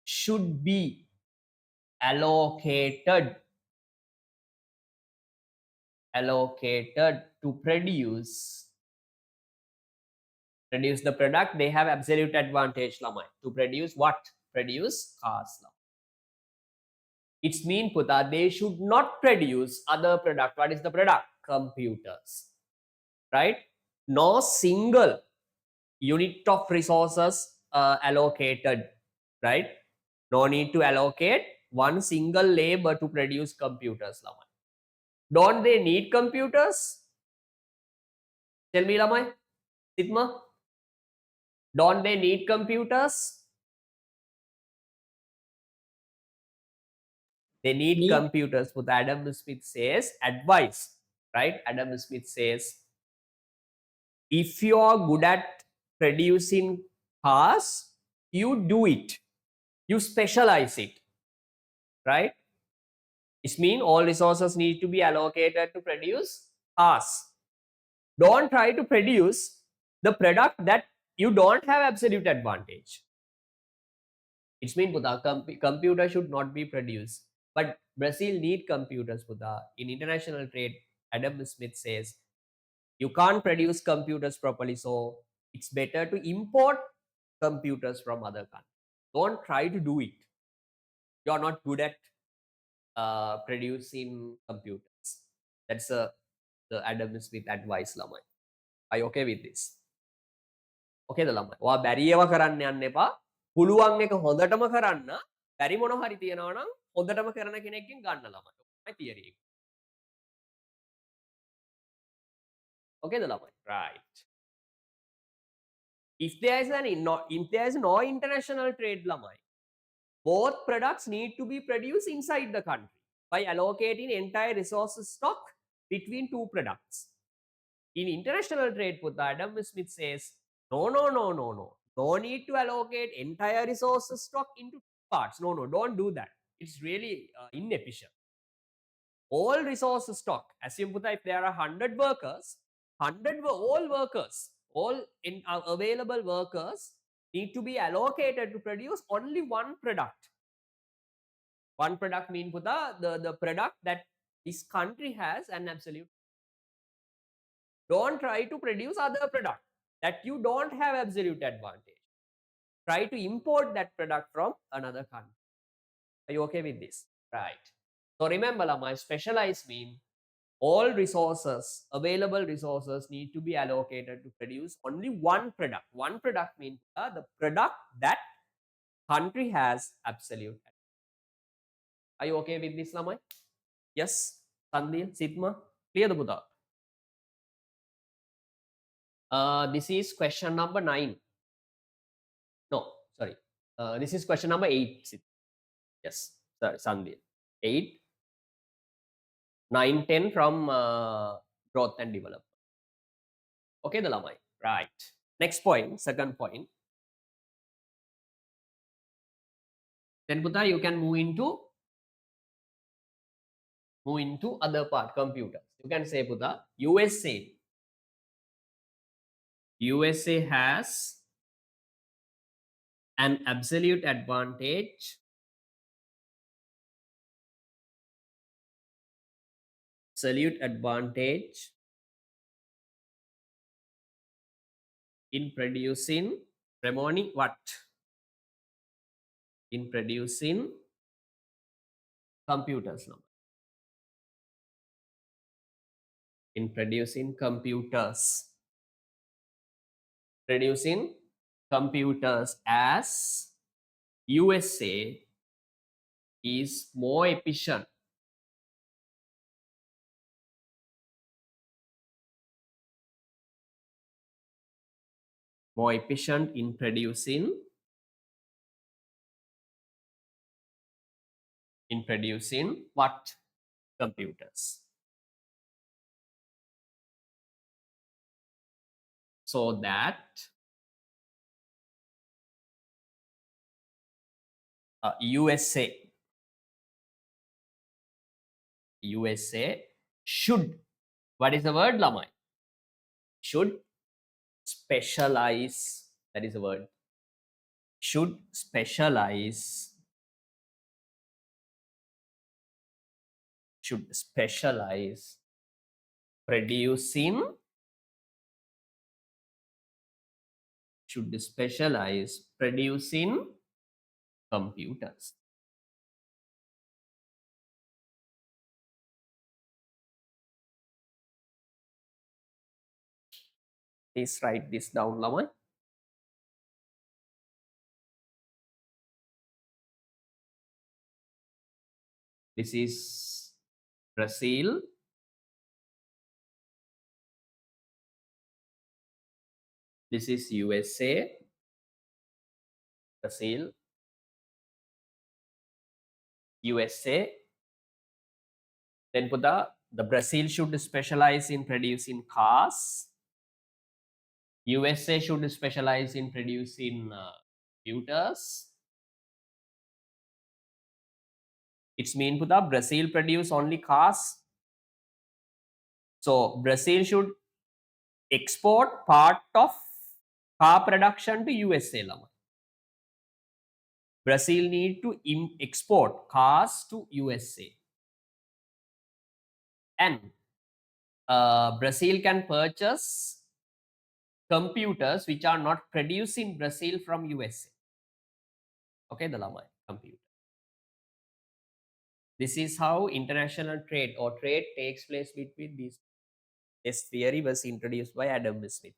S1: should be allocated to produce the product. They have absolute advantage, Lamai. To produce what? Produce cars, Lamai. It's mean, Puta, they should not produce other product. What is the product? Computers, right? No single unit of resources allocated right? No need to allocate one single labor to produce computers, lamai. Don't they need computers? Tell me, lamai. Sitma, don't they need computers? They need
S3: Need
S1: computers. But Adam Smith says, advice, right? Adam Smith says, if you are good at producing cars, you do it. You specialize it, right? It means all resources need to be allocated to produce cars. Don't try to produce the product that you don't have absolute advantage. It means computer should not be produced. But Brazil need computers, Buddha. In international trade, Adam Smith says, you can't produce computers properly, so it's better to import computers from other countries. Don't try to do it. You're not good at producing computers. That's the Adam Smith advice, lamai. Are you okay with this? Okay, the lamai. ඔයා බැරි ඒවා කරන්න යන්න එපා. පුළුවන් එක හොඳටම කරන්න. බැරි මොන හරි තියනවා නම් හොඳටම කරන කෙනෙක්ගෙන් ගන්න ළමයි. ඔකයි theory එක. Okay, the ළමයි. Right. If there is no international trade, lamai, both products need to be produced inside the country by allocating entire resources stock between two products. In international trade, Putta, Adam Smith says, no. No need to allocate entire resources stock into parts. No, don't do that. It's really inefficient. All resources stock, assume Putta, if there are 100 workers, all available workers need to be allocated to produce only one product. One product mean Putta, the product that this country has an absolute. Don't try to produce other product that you don't have absolute advantage. Try to import that product from another country. Are you okay with this? Right. So remember, my specialize mean all resources, available resources need to be allocated to produce only one product. One product means the product that country has absolute. Are you okay with this, Lamai? Yes, Sandil, Sitma, clear the Buddha. This is question number 9. No, sorry. This is question number 8. Yes, sorry, Sandil. 8, 9, 10 from growth and development. Okay, the Lamai. Right. Next point, second point. Then Buddha, you can move into other part, computers. You can say Buddha, USA has an absolute advantage in producing Remoni what? In producing computers. No? In producing computers. Producing computers as USA is more efficient in producing what? Computers. So that USA should, what is the word, Lamai? Should specialize, that is the word. Should specialize producing computers. Please write this down, Lamai. This is Brazil. This is USA, Brazil, USA. Then put the Brazil should specialize in producing cars. USA should specialize in producing computers. It's mean put Brazil produce only cars. So Brazil should export part of car production to USA. Lama. Brazil need to export cars to USA. And Brazil can purchase computers which are not produced in Brazil from USA. Okay, the Lama computer. This is how international trade or trade takes place between these. This theory was introduced by Adam Smith.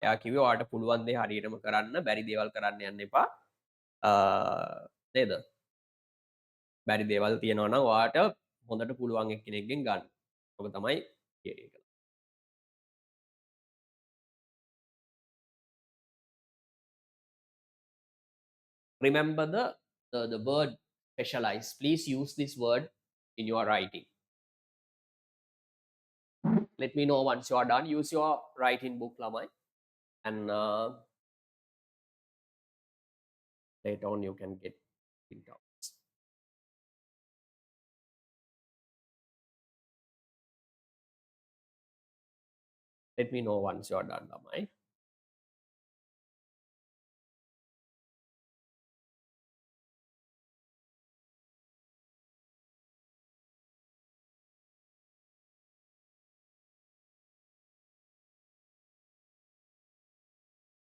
S1: එයා කිව්වේ ඔයාට පුළුවන් දේ හරියටම කරන්න බැරි දේවල් කරන්න යන්න එපා. නේද? බැරි දේවල් තියෙනවා නම් ඔයාට හොඳට පුළුවන් එක්කෙනෙක්ගෙන් ගන්න. ඔක තමයි theory එක. Remember the word specialize. Please use this word in your writing. Let me know once you are done. Use your writing book, Lamai, and later on you can get it out. Let me know once you are done, Lamai.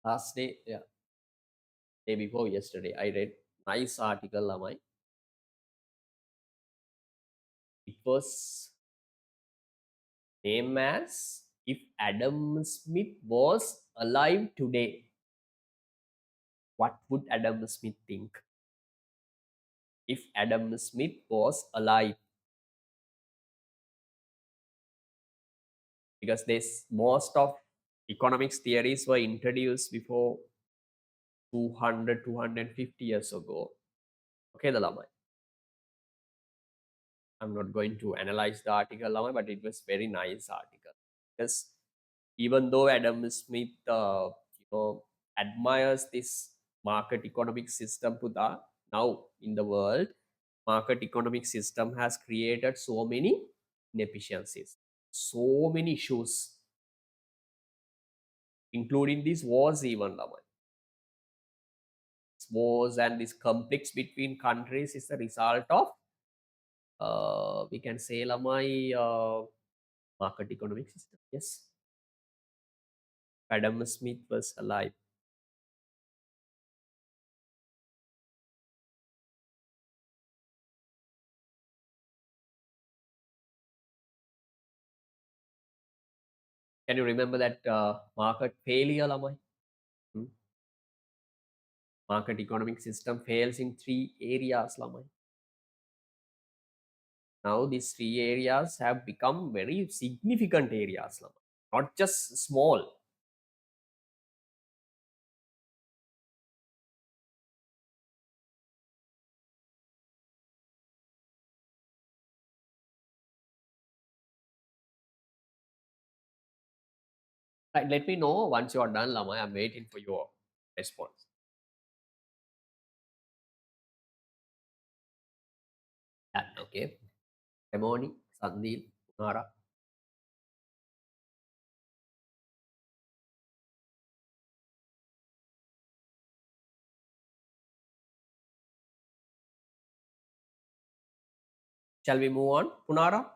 S1: Last day, yeah, day before yesterday, I read nice article, Lamai. It was named as if Adam Smith was alive today, what would Adam Smith think? If Adam Smith was alive, because this most of economics theories were introduced before 250 years ago. Okay, the Lamai. I'm not going to analyze the article, Lamai, but it was very nice article. Because even though Adam Smith, admires this market economic system, Puda, now in the world, market economic system has created so many inefficiencies, so many issues, including these wars even, Lamai. Wars and this conflicts between countries is the result of we can say Lamai market economic system. Yes, Adam Smith was alive. Can you remember that market failure, Lamai? Market economic system fails in 3 areas, Lamai. Now these 3 areas have become very significant areas, Lamai. Not just small. Right, let me know once you are done, Lamai. I'm waiting for your response. Done, okay. Emoni, Sandil, Nara. Shall we move on? Punara,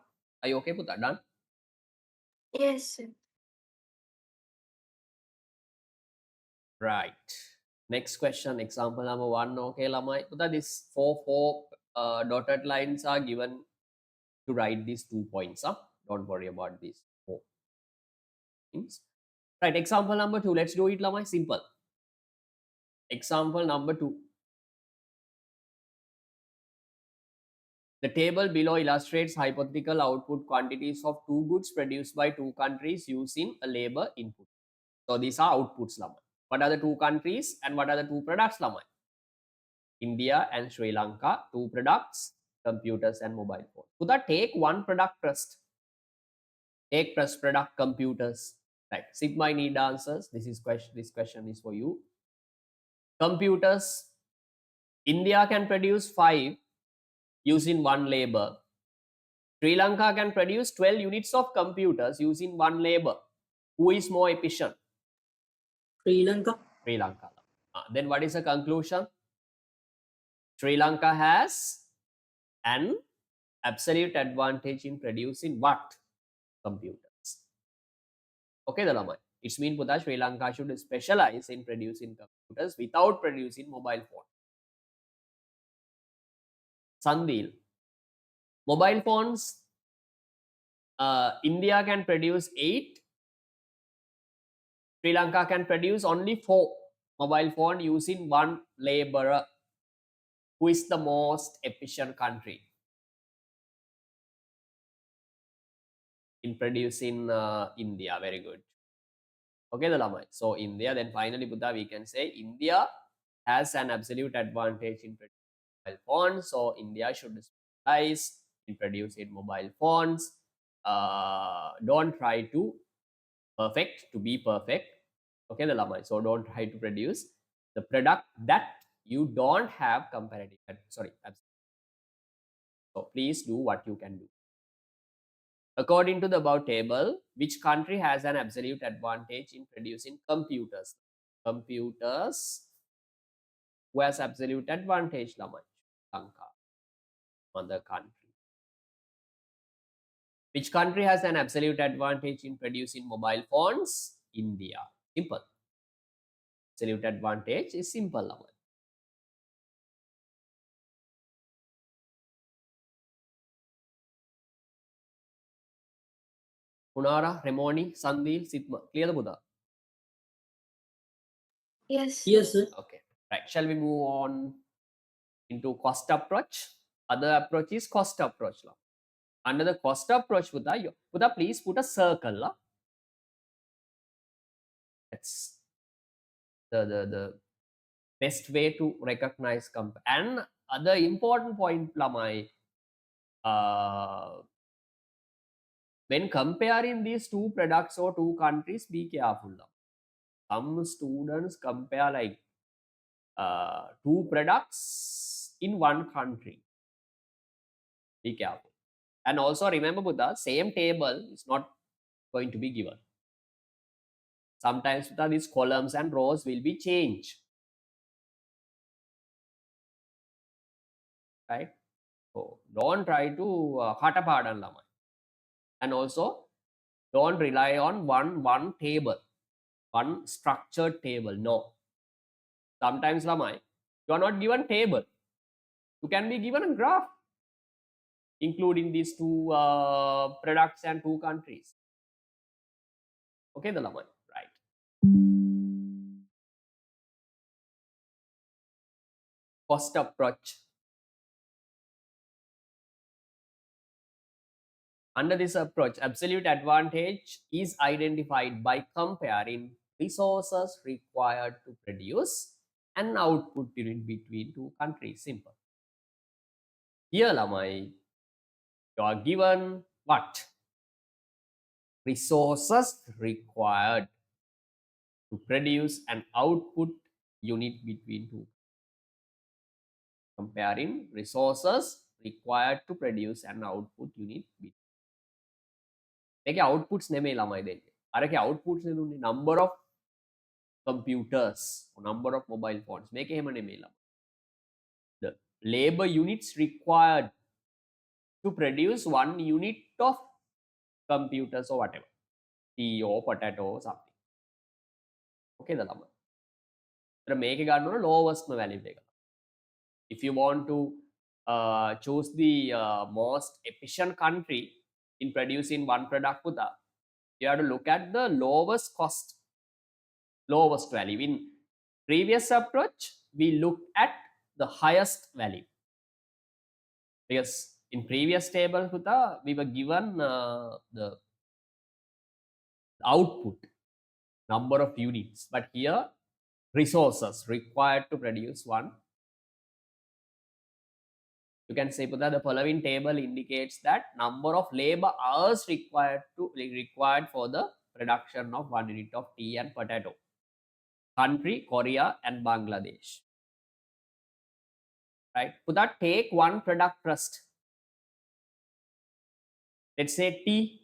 S1: are you okay with that? Done?
S2: Yes, sir.
S1: Right. Next question, example number 1. Okay, Lamai. Puta, this four dotted lines are given to write these 2 points. Don't worry about these 4 things. Right, example number 2. Let's do it, Lamai. Simple. Example number 2. The table below illustrates hypothetical output quantities of two goods produced by two countries using a labor input. So these are outputs, Lama. What are the two countries and what are the two products, Lama? India and Sri Lanka, two products, computers and mobile phone. Puta, take one product first. Take first product, computers. Right. Sigma, I need answers. This question is for you. Computers. India can produce 5 using one labor. Sri Lanka can produce 12 units of computers using one labor. Who is more efficient?
S3: Sri Lanka.
S1: Sri Lanka. Then what is the conclusion? Sri Lanka has an absolute advantage in producing what? Computers. Okay, Dalamai. It means that Sri Lanka should specialize in producing computers without producing mobile phone. Sandil. Mobile phones, India can produce 8. Sri Lanka can produce only 4 mobile phone using one laborer. Who is the most efficient country in producing India? Very good. Okay, the Lamai. So India, then finally, Buddha, we can say India has an absolute advantage in producing mobile phones. So India should specialize in producing mobile phones. Don't try to be perfect. Okay, the Lamai. So don't try to produce the product that you don't have comparative. Sorry. So please do what you can do. According to the above table, which country has an absolute advantage in producing computers? Computers. Who has absolute advantage, Lamai? Lanka. Mother country. Which country has an absolute advantage in producing mobile phones? India. Simple. Absolute advantage is simple, Lamai. Punara, Remoni, Sandil, Sitma. Clear the Buddha?
S2: Yes.
S3: Yes, sir.
S1: Okay. Right. Shall we move on into cost approach? Other approach is cost approach. Under the cost approach, Buddha, please put a circle. That's the best way to recognize and other important point, Lamai, when comparing these two products or two countries, be careful. Some students compare like two products in one country. Be careful. And also remember, Buddha, same table is not going to be given. Sometimes Buddha, these columns and rows will be changed. Right? So don't try to hatapadan Lamai. And also don't rely on one table, one structured table. No. Sometimes Lamai, you are not given table. You can be given a graph, including these two products and two countries. Okay, the Lamai, right. Cost approach. Under this approach, absolute advantage is identified by comparing resources required to produce an output unit between two countries. Simple. Here, Lamai, you are given what? Resources required to produce an output unit between two. Comparing resources required to produce an output unit between. Make outputs නෙමෙයි ළමයි දෙන්නේ. අරකේ outputs නේ number of computers or number of mobile phones. මේක එහෙම නෙමෙයි ළමයි. The labor units required to produce one unit of computers or whatever. tea or potato or something. Okay ද ළමයි. ඒතර මේකේ ගන්න ඕන lowest value එක. If you want to choose the most efficient country in producing one product, Puta, you have to look at the lowest cost, lowest value. In previous approach, we looked at the highest value because In previous table, Puta, we were given the output, number of units, but here resources required to produce one. You can say Puta, the following table indicates that number of labor hours required for the production of 1 unit of tea and potato. Country, Korea and Bangladesh. Right? Puta, take one product first. Let's say tea.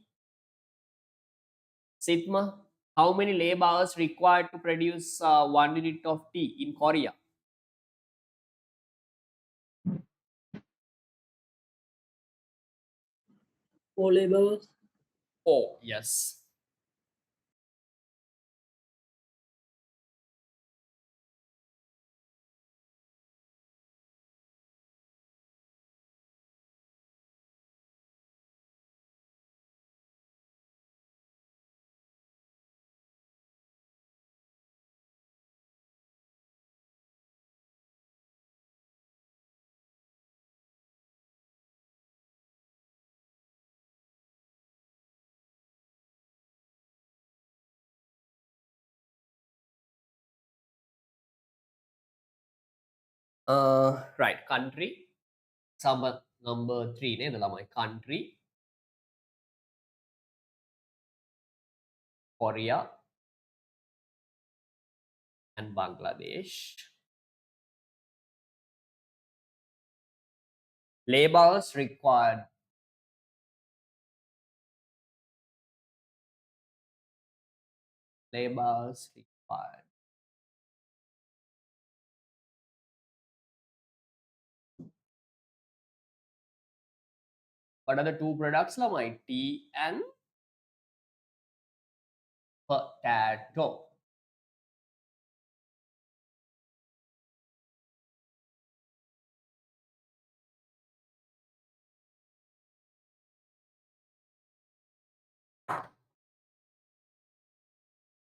S1: Sigma, how many labor hours required to produce 1 unit of tea in Korea?
S3: 4 labor hours.
S1: Oh, yes. Right, country. Number 3 ne my country, Korea and Bangladesh. Labor hours required. Labor hours required. What are the two products? My tea and potato.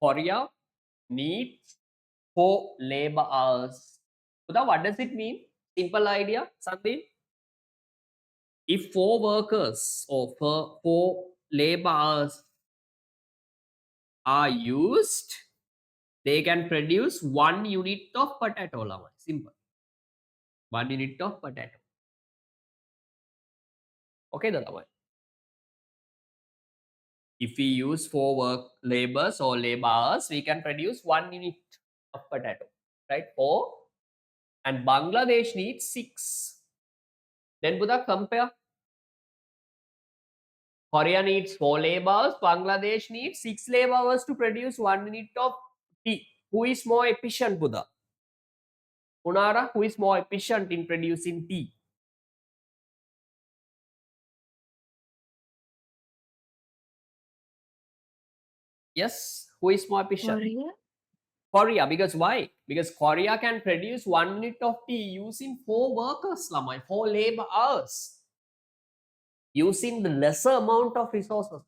S1: Korea needs 4 labor hours. So what does it mean? Simple idea, Sandeep. If 4 workers or 4 labor hours are used, they can produce 1 unit of potato. Simple. 1 unit of potato. Okay, Dalawai. If we use 4 work labors or labor hours, we can produce 1 unit of potato. Right? 4. And Bangladesh needs 6. Then Buddha compare. Korea needs 4 laborers. Bangladesh needs 6 laborers to produce 1 unit of tea. Who is more efficient, Buddha? Unara, who is more efficient in producing tea? Yes, who is more efficient?
S2: Korea.
S1: Korea. Because why? Because Korea can produce 1 unit of tea using 4 workers, 4 labor hours. Using the lesser amount of resources.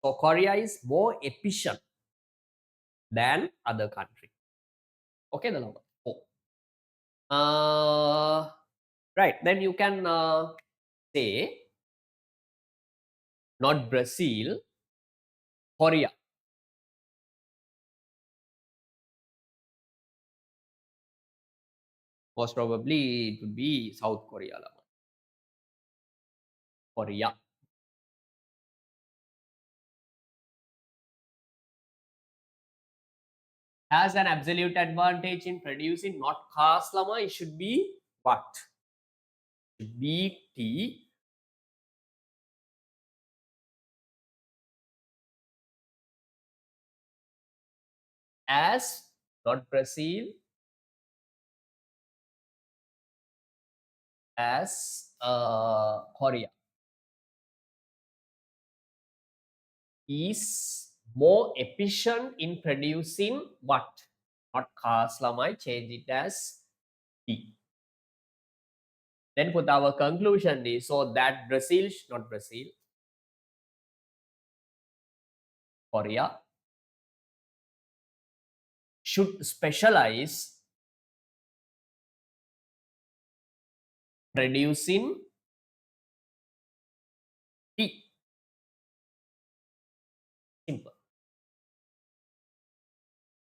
S1: So Korea is more efficient than other country. Okay, the number 4. Right, then you can say not Brazil, Korea. Most probably it would be South Korea. Korea. Has an absolute advantage in producing not cars, it should be what? It should be tea. As not Brazil, as Korea is more efficient in producing what? Not cars, change it as tea. Then put our conclusion is so that Brazil, not Brazil, Korea should specialize producing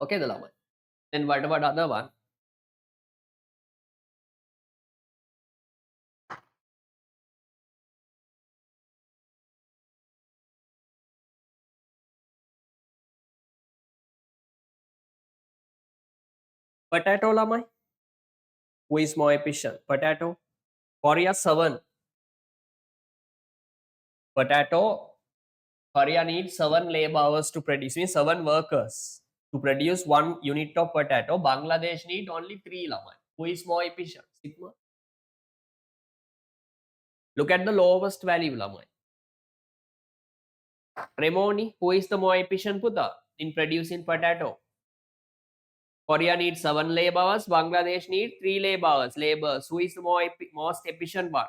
S1: Okay, the lamai. Then what about other one? Potato lamai. Who is more efficient? Potato. Korea 7. Potato. Korea needs 7 labor hours to produce, means 7 workers to produce 1 unit of potato. Bangladesh need only 3 lamai. Who is more efficient? Sigma. Look at the lowest value lamai. Remoni, who is the more efficient Puta in producing potato? Korea needs 7 labor hours. Bangladesh needs 3 labor hours. Laborers. Who is the most efficient one?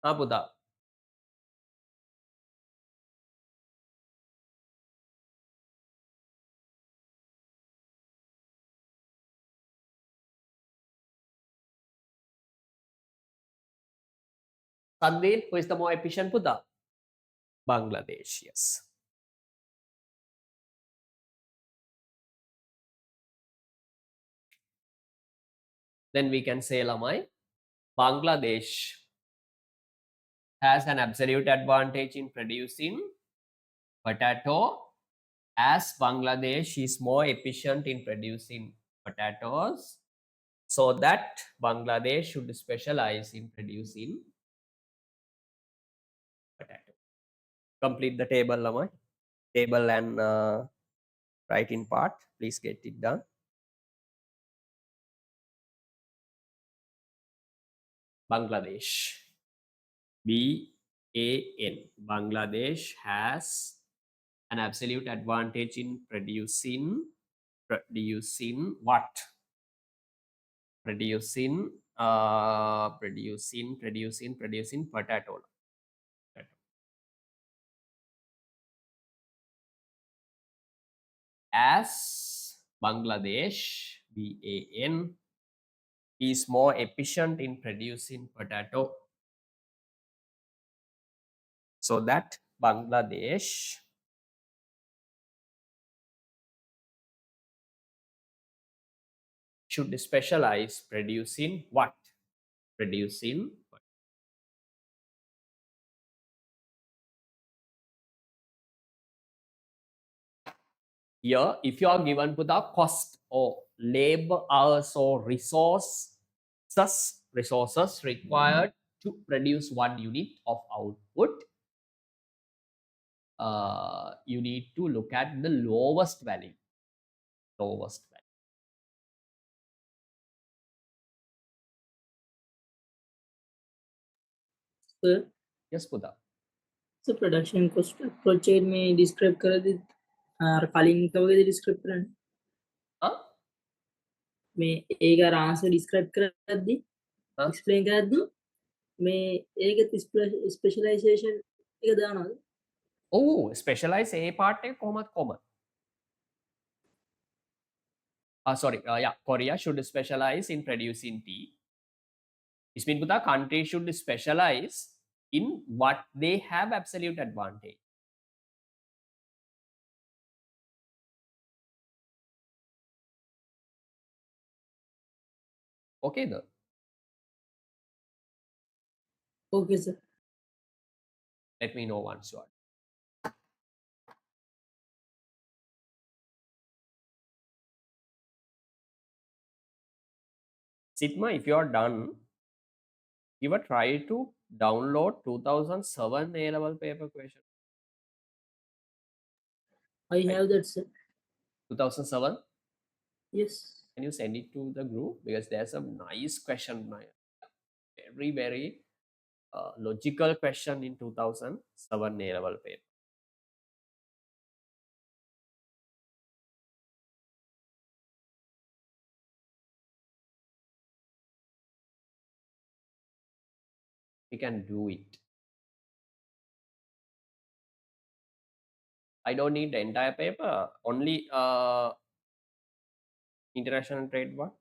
S1: Puta. Sandil, who is the more efficient Puta? Bangladesh, yes. Then we can say Lamai, Bangladesh has an absolute advantage in producing potato, as Bangladesh is more efficient in producing potatoes, so that Bangladesh should specialize in producing potato. Complete the table, Lamai. Table and writing part. Please get it done. Bangladesh. BAN. Bangladesh has an absolute advantage in producing what? Producing potato. As Bangladesh, BAN, is more efficient in producing potato, so that Bangladesh should specialize producing what? Producing here, if you are given to the cost or labor hours or resources required to produce 1 unit of output, you need to look at the lowest value.
S3: Sir,
S1: Yes, Puda.
S3: so production cost approach में describe कर दी कालीन का वगैरह describe करना
S1: Huh?
S3: मैं एक answer describe कर दी
S1: Huh?
S3: explain कर दी मैं एक specialization एक दाना
S1: Oh, specialize A part common. Sorry, yeah, Korea should specialize in producing tea. This means the country should specialize in what they have absolute advantage. Okay, then.
S3: okay sir.
S1: Let me know once you are. Sitma, if you are done, give a try to download 2007 A-level paper question.
S3: I have that sir.
S1: 2007?
S3: Yes.
S1: Can you send it to the group? Because there's a nice question. Very, very logical question in 2007 A-level paper. We can do it. I don't need the entire paper, only international trade one.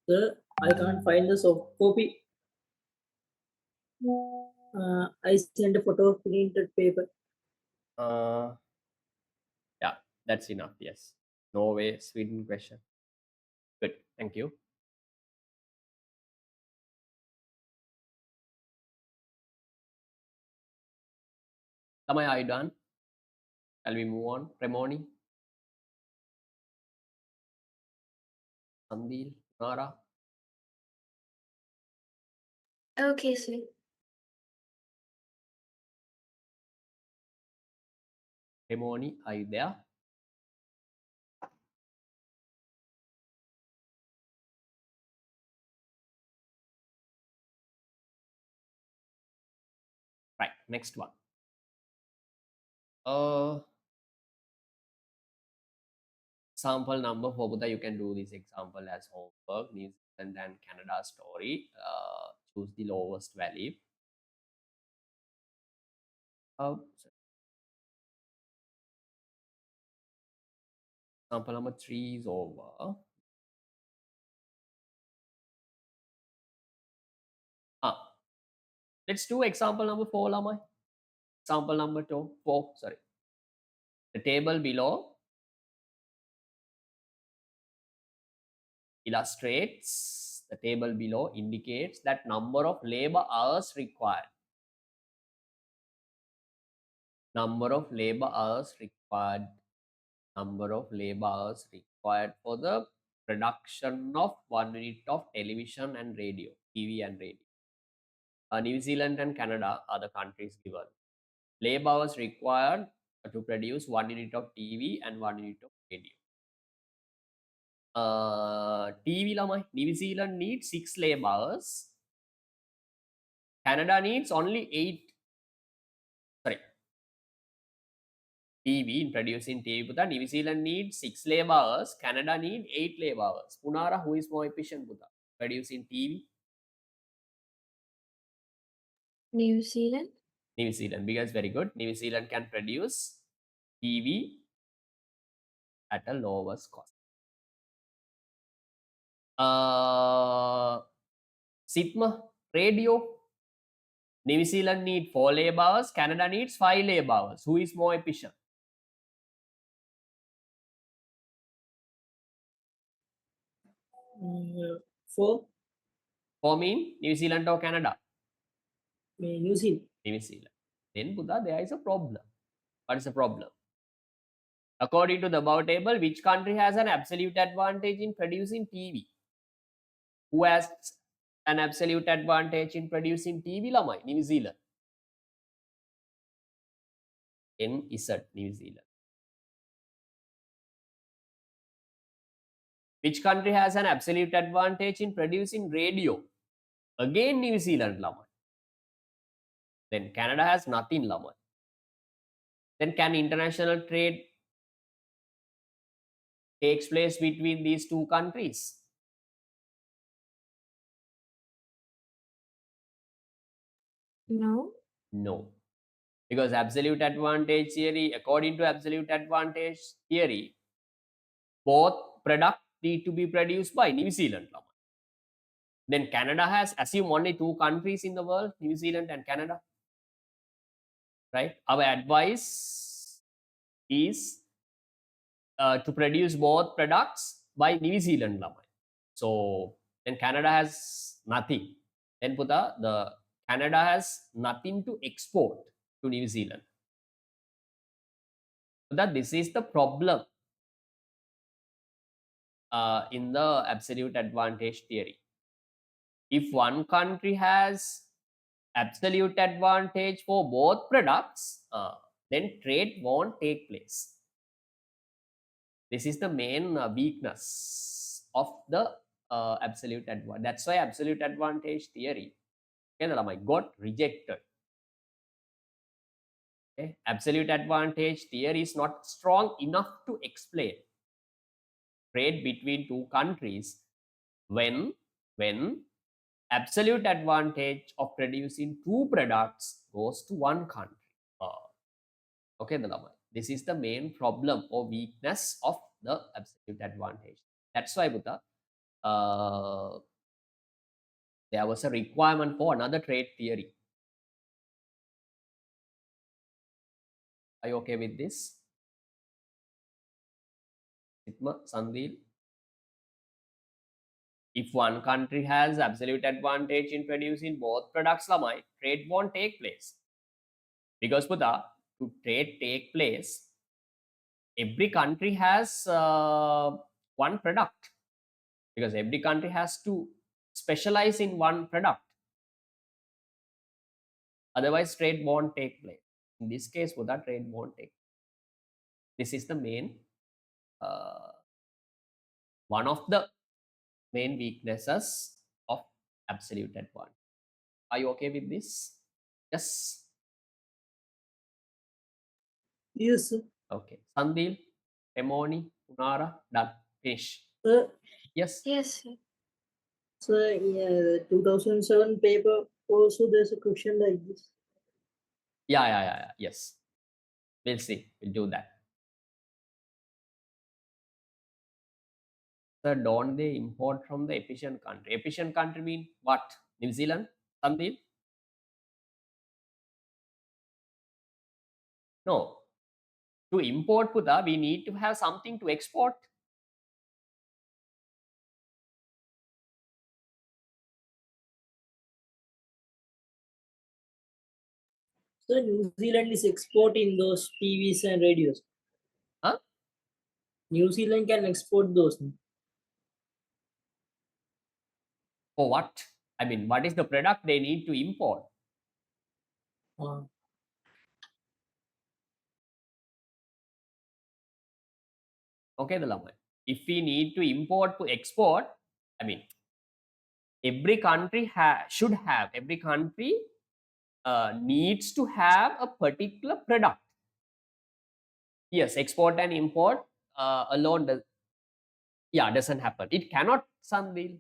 S3: Sir, I can't find the soft copy. I sent a photo of printed paper.
S1: Yeah, that's enough. Yes. Norway, Sweden question. Good. Thank you. Tamay, are you done? Shall we move on? Premoni, Sandil, Nara.
S2: Okay, sir.
S1: Premoni, are you there? Right. Next one. Sample number for Buddha. You can do this example as homework. New Zealand and Canada story. Choose the lowest value. Sample number 3 is over. Let's do example number 4, Lamai. Example number 4, sorry. The table below illustrates, the table below indicates that number of labor hours required. Number of labor hours required. Number of labor hours required for the production of 1 unit of television and radio, TV and radio. New Zealand and Canada are the countries given. Labor hours required to produce 1 unit of TV and 1 unit of radio. TV lamai, New Zealand needs 6 labor hours. Canada needs only 8. Sorry. TV in producing TV. Buddha, New Zealand needs 6 labor hours. Canada needs 8 labor hours. Punara, who is more efficient, Buddha? Producing TV?
S2: New Zealand.
S1: New Zealand, because very good. New Zealand can produce TV at a lowest cost. Sitma, radio. New Zealand needs 4 labor hours. Canada needs 5 labor hours. Who is more efficient?
S3: For
S1: 4 mean New Zealand or Canada?
S3: New Zealand.
S1: New Zealand. Then Buddha, there is a problem. What is the problem? According to the above table, which country has an absolute advantage in producing TV? Who has an absolute advantage in producing TV, Lamai? New Zealand. NZ, New Zealand. Which country has an absolute advantage in producing radio? Again, New Zealand, Lamai. Then Canada has nothing, Lamai. Then can international trade takes place between these two countries?
S2: No.
S1: No. Because absolute advantage theory, according to absolute advantage theory, both products need to be produced by New Zealand. Then Canada has assumed only 2 countries in the world, New Zealand and Canada. Right? Our advice is to produce both products by New Zealand. So then Canada has nothing. Then Puta, the Canada has nothing to export to New Zealand. So that this is the problem in the absolute advantage theory. If one country has absolute advantage for both products, then trade won't take place. This is the main weakness of the absolute advantage. That's why absolute advantage theory got rejected. Okay? Absolute advantage theory is not strong enough to explain trade between 2 countries when absolute advantage of producing 2 products goes to 1 country. Okay, this is the main problem or weakness of the absolute advantage. That's why Buddha, there was a requirement for another trade theory. Are you okay with this? Sitma, Sandil? If one country has absolute advantage in producing both products, lamai, trade won't take place. Because Buddha, to trade take place, every country has one product. Because every country has to specialize in one product. Otherwise, trade won't take place. In this case, Buddha, trade won't take place. This is the main, one of the main weaknesses of absolute advantage. Are you okay with this? Yes.
S3: Yes, sir.
S1: Okay. Sandil, Emoni, Unara, done. Finish.
S3: Sir,
S1: Yes.
S2: Yes, sir.
S3: sir, yeah, 2007 paper also there's a question like this.
S1: Yeah. Yes. We'll see. We'll do that. Sir, don't they import from the efficient country? Efficient country mean what? New Zealand? Sandil? No. To import Buddha, we need to have something to export.
S3: So New Zealand is exporting those TVs and radios.
S1: Huh?
S3: New Zealand can export those.
S1: For what? I mean, what is the product they need to import?
S3: Uh,
S1: Okay, the Lama. If we need to import to export, I mean, every country should have, every country needs to have a particular product. Yes, export and import alone doesn't happen. It cannot, Sandil.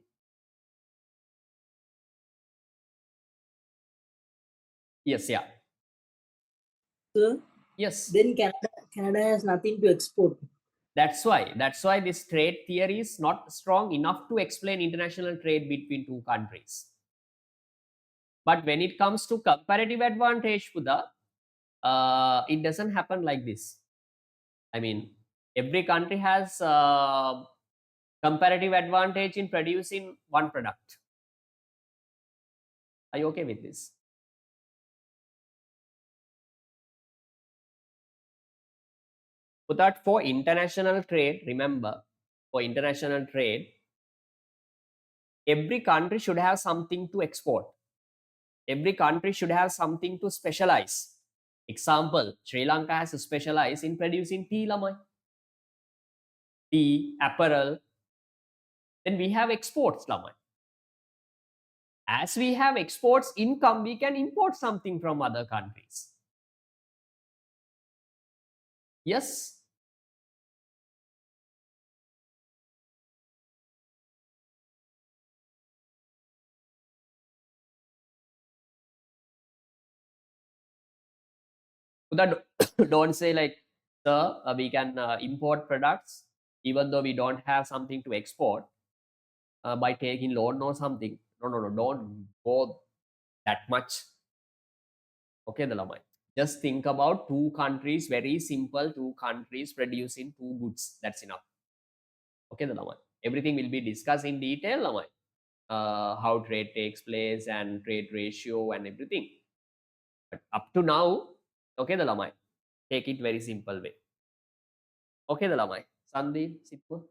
S1: Yes, yeah.
S3: sir,
S1: Yes.
S3: then Canada has nothing to export.
S1: That's why this trade theory is not strong enough to explain international trade between two countries. But when it comes to comparative advantage, Buddha, it doesn't happen like this. I mean, every country has comparative advantage in producing one product. Are you okay with this? But for international trade, remember, for international trade, every country should have something to export. Every country should have something to specialize. Example, Sri Lanka has specialized in producing tea, lamai. Tea, apparel. Then we have exports, lamai. As we have exports income, we can import something from other countries. Yes. That don't say like, sir, we can import products even though we don't have something to export by taking loan or something. No, don't go that much. Okay, the Lamai. Just think about two countries, very simple, two countries producing two goods. That's enough. Okay, the Lamai. Everything will be discussed in detail, Lamai. How trade takes place and trade ratio and everything. But up to now, okay, the Lamai. Take it very simple way. Okay, the Lamai. Sandeep, Sitma.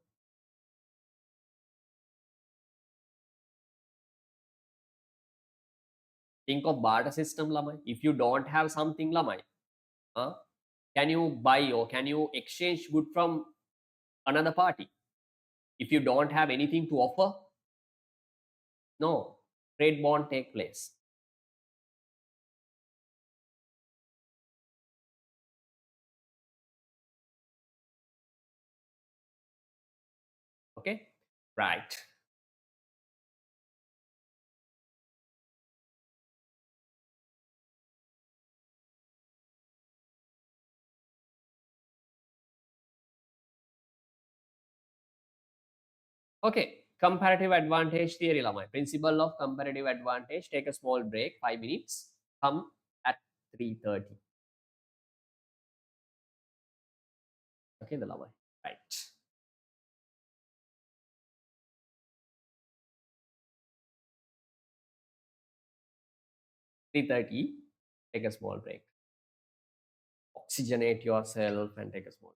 S1: Think of barter system, Lamai. If you don't have something, Lamai, can you buy or can you exchange good from another party? If you don't have anything to offer, no, trade won't take place. Okay, right. Okay, comparative advantage theory lamai. Principle of comparative advantage. Take a small break, 5 minutes. Come at 3:30. Okay, the lamai. Right. 3:30. Take a small break. Oxygenate yourself and take a small.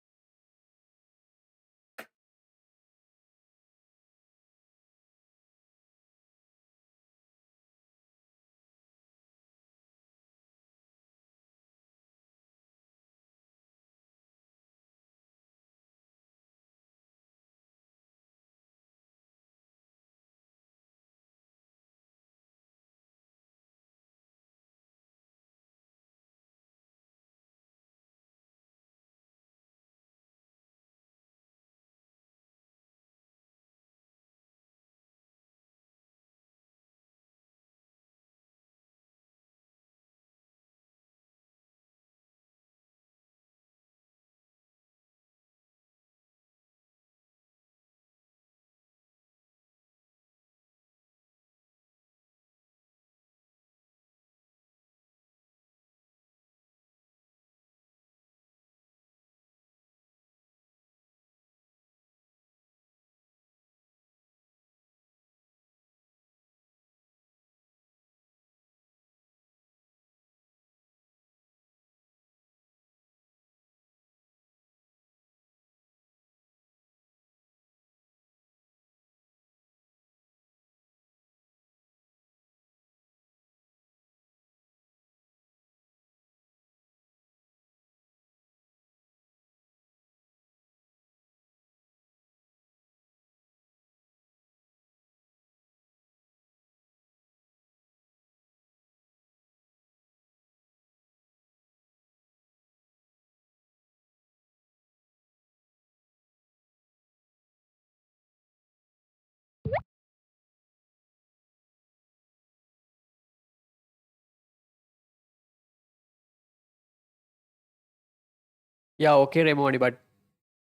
S1: Yeah, okay, Remoni, but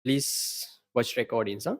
S1: please watch recordings, huh?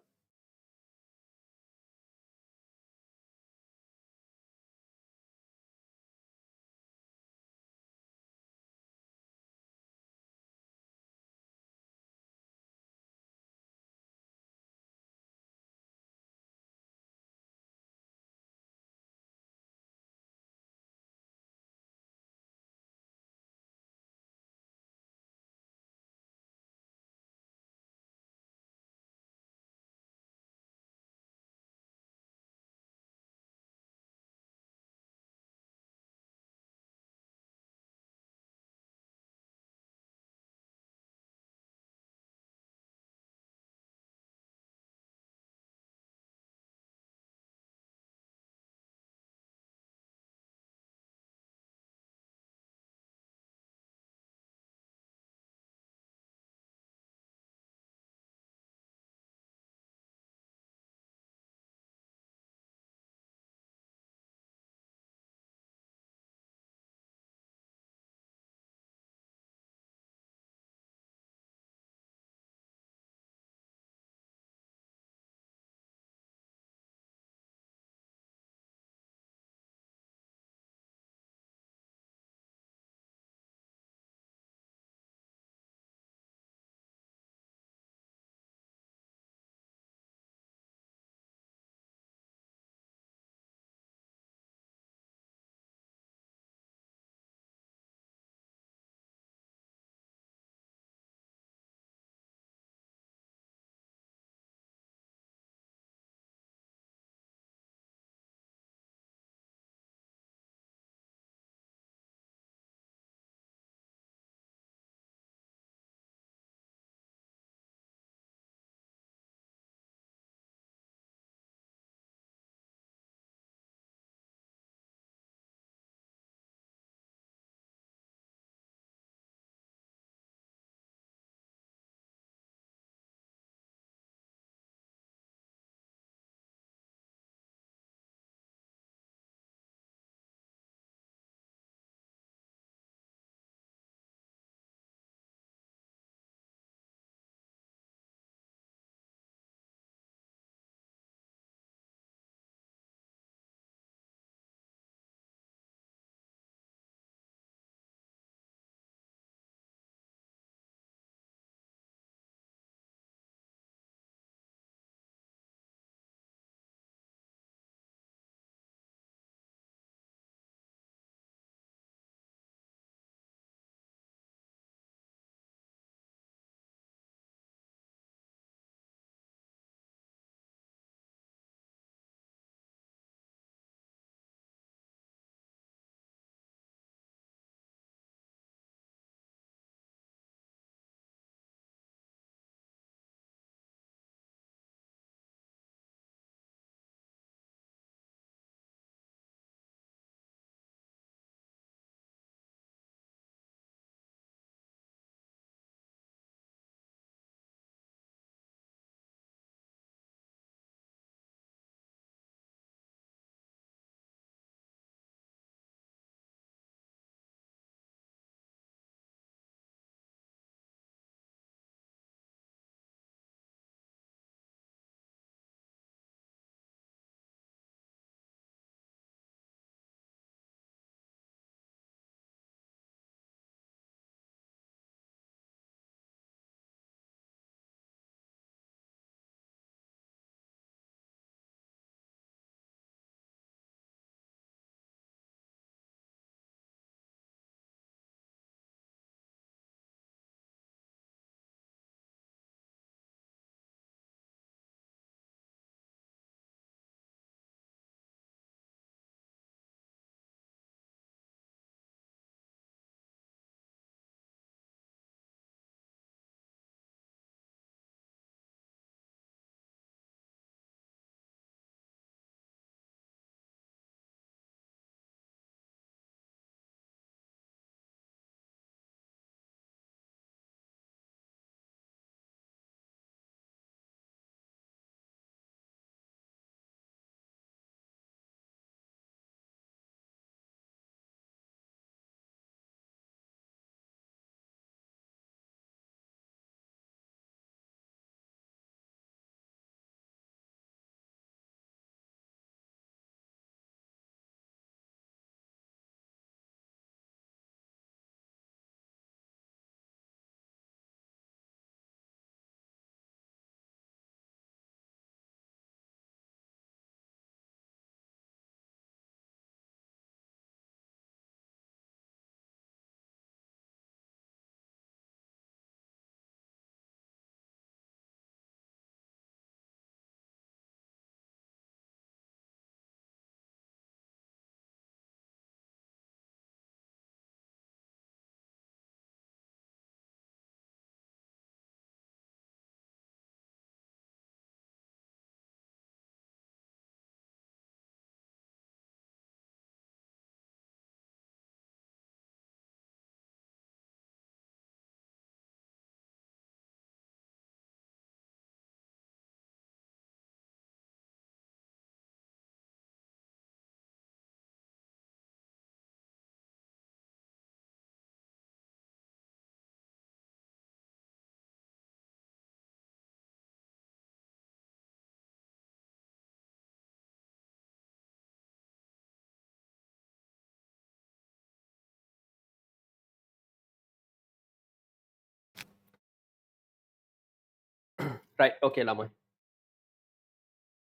S1: Right. Okay, Lamai.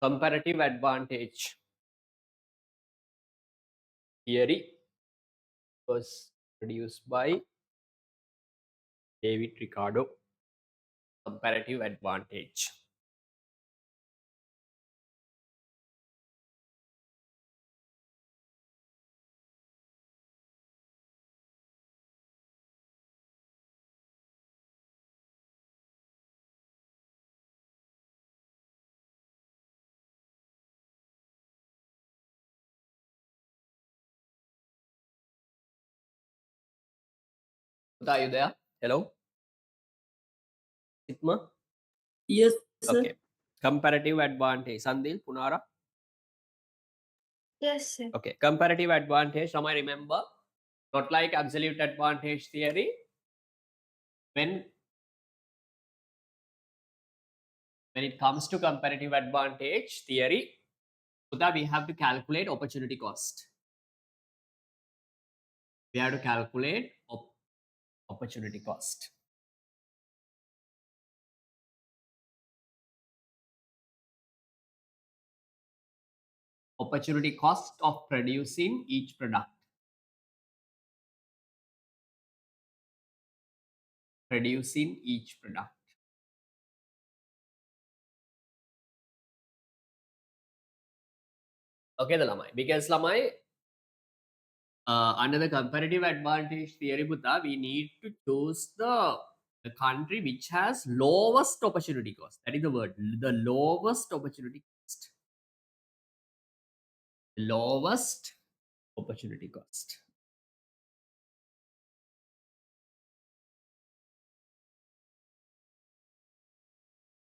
S1: Comparative advantage theory was produced by David Ricardo. Comparative advantage. Are you there? Hello? Sitma?
S3: Yes, sir.
S1: Okay. Comparative advantage. Sandil, Punara?
S2: Yes, sir.
S1: Okay. Comparative advantage. Now I remember, not like absolute advantage theory. When it comes to comparative advantage theory, we have to calculate opportunity cost. We have to calculate opportunity cost. Opportunity cost of producing each product. Producing each product. Okay, the Lamai. Because Lamai, under the comparative advantage theory, we need to choose the country which has lowest opportunity cost. That is the word. The lowest opportunity cost. Lowest opportunity cost.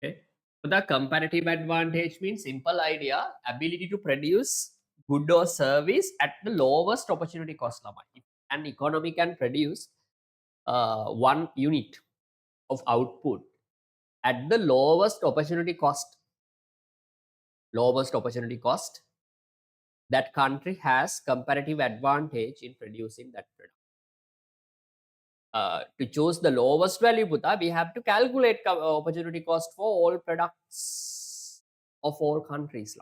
S1: Okay. So the comparative advantage means simple idea, ability to produce good or service at the lowest opportunity cost. If an economy can produce 1 unit of output at the lowest opportunity cost, that country has comparative advantage in producing that product. To choose the lowest value, we have to calculate opportunity cost for all products of all countries.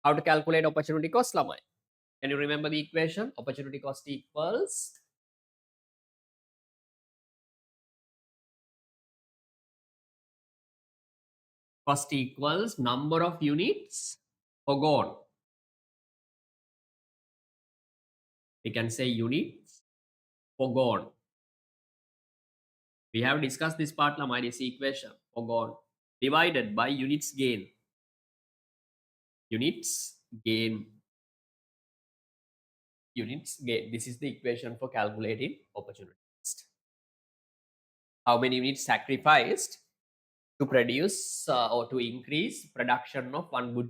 S1: How to calculate opportunity cost, Lamai? Can you remember the equation? Opportunity cost equals number of units forgone. We can say units forgone. We have discussed this part, Lamai, this equation, forgone, divided by units gain. Units gain. Units gain. This is the equation for calculating opportunity cost. How many units sacrificed to produce or to increase production of one good.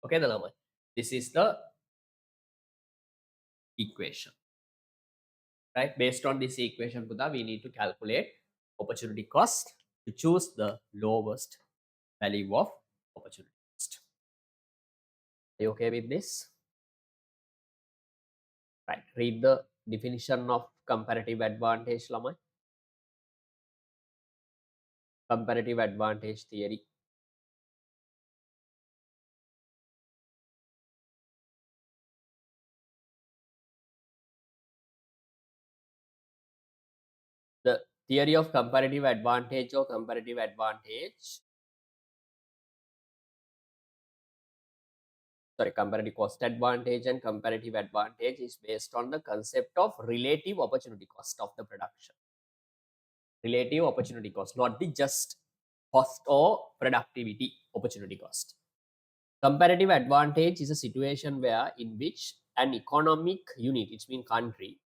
S1: Okay, the Lamai. This is the equation. Right? Based on this equation, we need to calculate opportunity cost to choose the lowest value of opportunity cost. Are you okay with this? Right. Read the definition of comparative advantage, Lamai. Comparative advantage theory. The theory of comparative advantage or comparative advantage, comparative cost advantage and comparative advantage is based on the concept of relative opportunity cost of the production. Relative opportunity cost, not the just cost or productivity opportunity cost. Comparative advantage is a situation where in which an economic unit, it means country,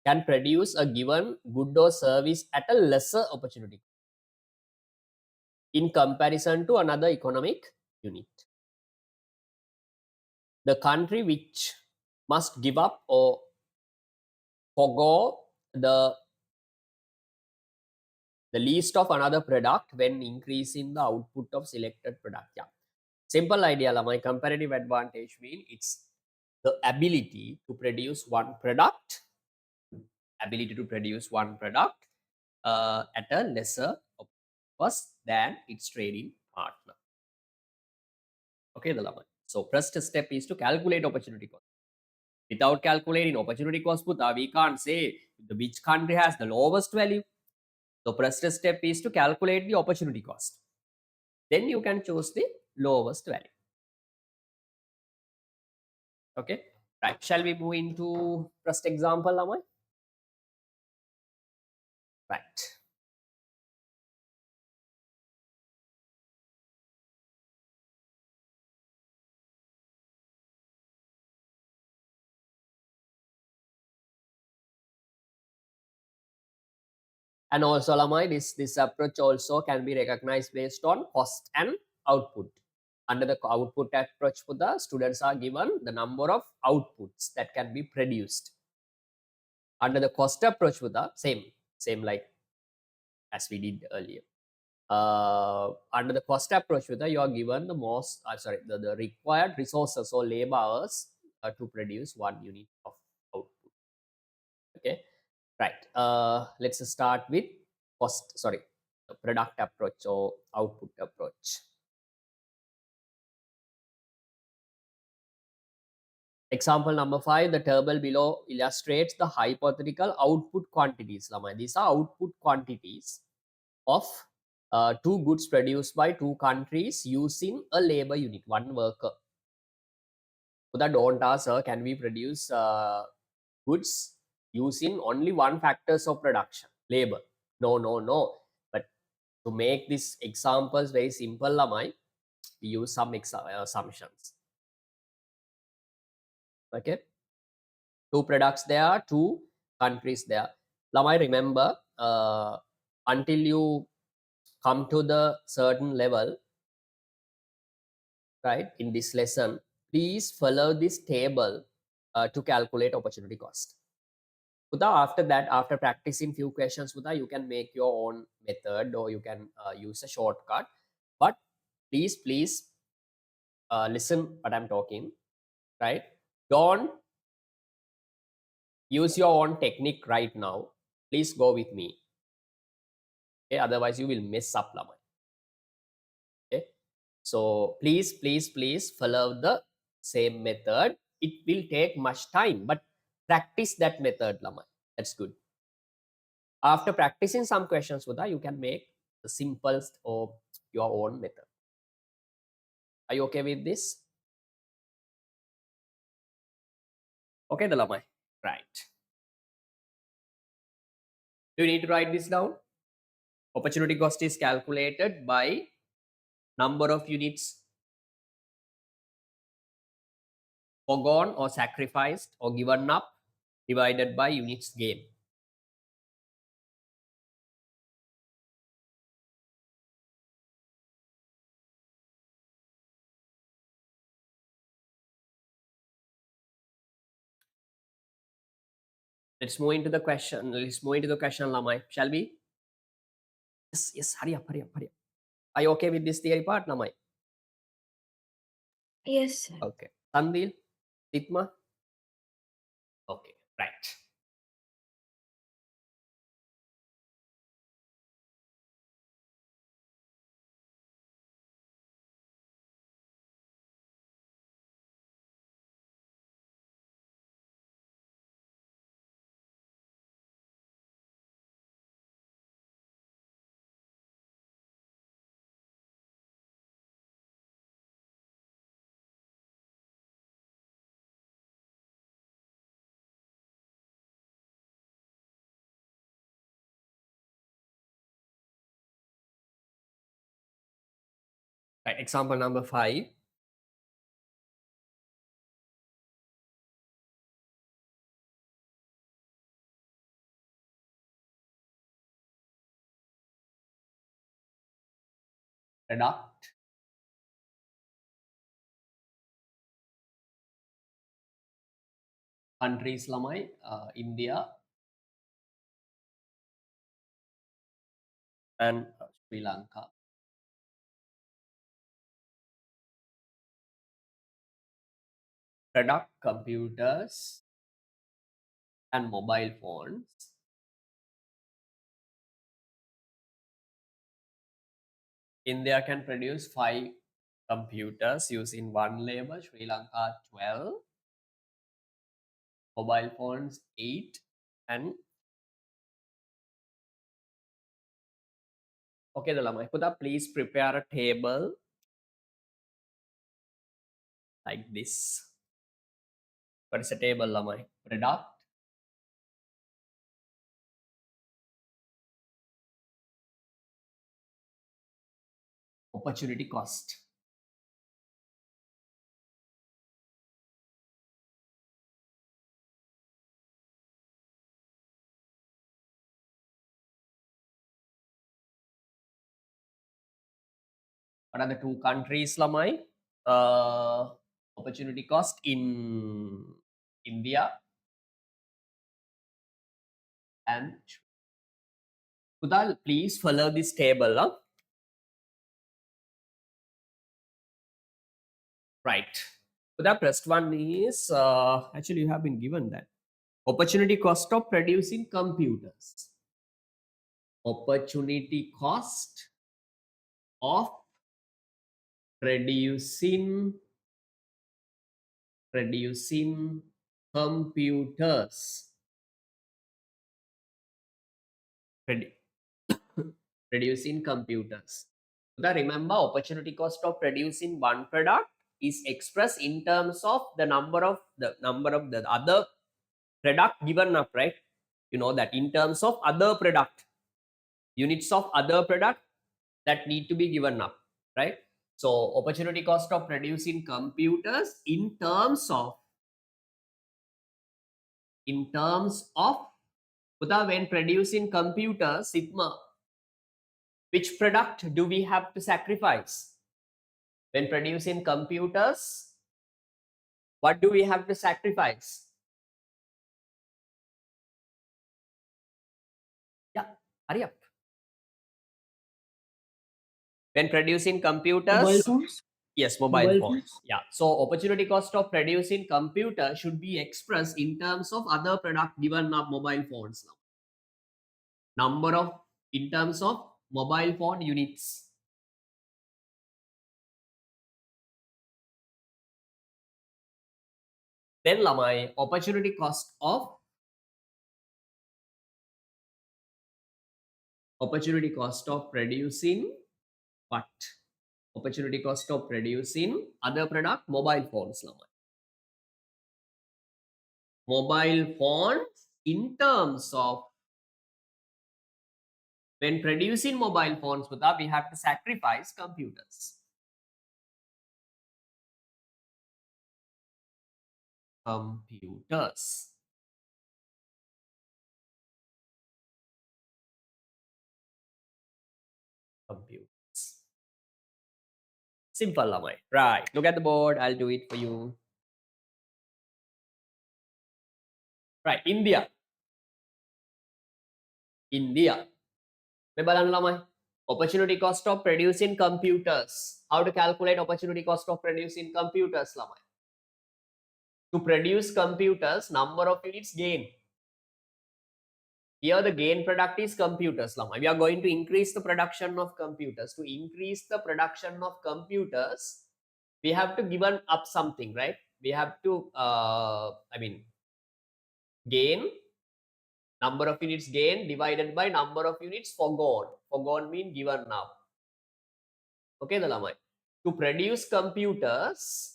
S1: can produce a given good or service at a lesser opportunity in comparison to another economic unit. The country which must give up or forgo the least of another product when increasing the output of selected product. Yeah. Simple idea, my comparative advantage means it's the ability to produce one product, at a lesser cost than its trading partner. Okay, the lamai. So first step is to calculate opportunity cost. Without calculating opportunity cost, we can't say which country has the lowest value. The first step is to calculate the opportunity cost. Then you can choose the lowest value. Okay, right. Shall we move into first example, Lamai? Right. And also, Lamai, this approach also can be recognized based on cost and output. Under the output approach, the students are given the number of outputs that can be produced. Under the cost approach, the same like as we did earlier. Under the cost approach, you are given the most the required resources or labor hours to produce 1 unit of output. Okay, right. Let's start with product approach or output approach. Example number 5, the table below illustrates the hypothetical output quantities. These are output quantities of 2 goods produced by 2 countries using a labor unit, 1 worker. So that don't ask, can we produce goods using only 1 factors of production, labor? No. But to make these examples very simple, Lamai, we use some assumptions. Okay, 2 products there, 2 countries there. Lamai, remember, until you come to the certain level, right, in this lesson, please follow this table to calculate opportunity cost. Uda, after that, after practicing few questions, Uda, you can make your own method or you can use a shortcut. But please listen what I'm talking, right? Don't use your own technique right now. Please go with me. Okay, otherwise you will mess up, Lama. Okay, so please follow the same method. It will take much time, but practice that method, Lama. That's good. After practicing some questions, Uda, you can make the simplest or your own method. Are you okay with this? Okay, Dalamai. Right. Do you need to write this down? Opportunity cost is calculated by number of units forgone or sacrificed or given up divided by units gained. Let's move into the question. Lamai. Shall we? Yes. Hurry up. Are you okay with this theory part, Lamai?
S2: Yes.
S1: Okay. Sandil, Titma. Okay. Right. Right. Example number 5. Product countries, Lamai, India and Sri Lanka. Product computers and mobile phones India can produce 5 computers using one labor, Sri Lanka 12, mobile phones 8, and okay, the lamai puta, please prepare a table like this. What is a table, lamai? Product, opportunity cost. What are the two countries, lamai? Opportunity cost in India and Pudal, please follow this table. Huh? Right. The first one is actually you have been given that opportunity cost of producing computers. Opportunity cost of producing computers. Producing computers. Now remember, opportunity cost of producing one product is expressed in terms of the number of the other product given up, right? You know that in terms of other product, units of other product that need to be given up, right? So opportunity cost of producing computers in terms of when producing computers, sigma, which product do we have to sacrifice? When producing computers, what do we have to sacrifice? Yeah, hurry up. When producing computers,
S3: Mobile phones?
S1: yes, mobile phones. Yeah. So opportunity cost of producing computer should be expressed in terms of other product given up mobile phones now. Number of in terms of mobile phone units. Then my opportunity cost of producing what? Opportunity cost of producing other product mobile phones. Mobile phones in terms of when producing mobile phones, we have to sacrifice computers. Computers. Simple, Lamai. Right. Look at the board. I'll do it for you. Right. India. May balan Lamai. Opportunity cost of producing computers. How to calculate opportunity cost of producing computers, Lamai? To produce computers, number of units gain. Here the gain product is computers. Lamai. We are going to increase the production of computers. To increase the production of computers, we have to give up something, right? We have to, gain, number of units gained divided by number of units forgone. Forgone means given now. Okay, the lamai. To produce computers,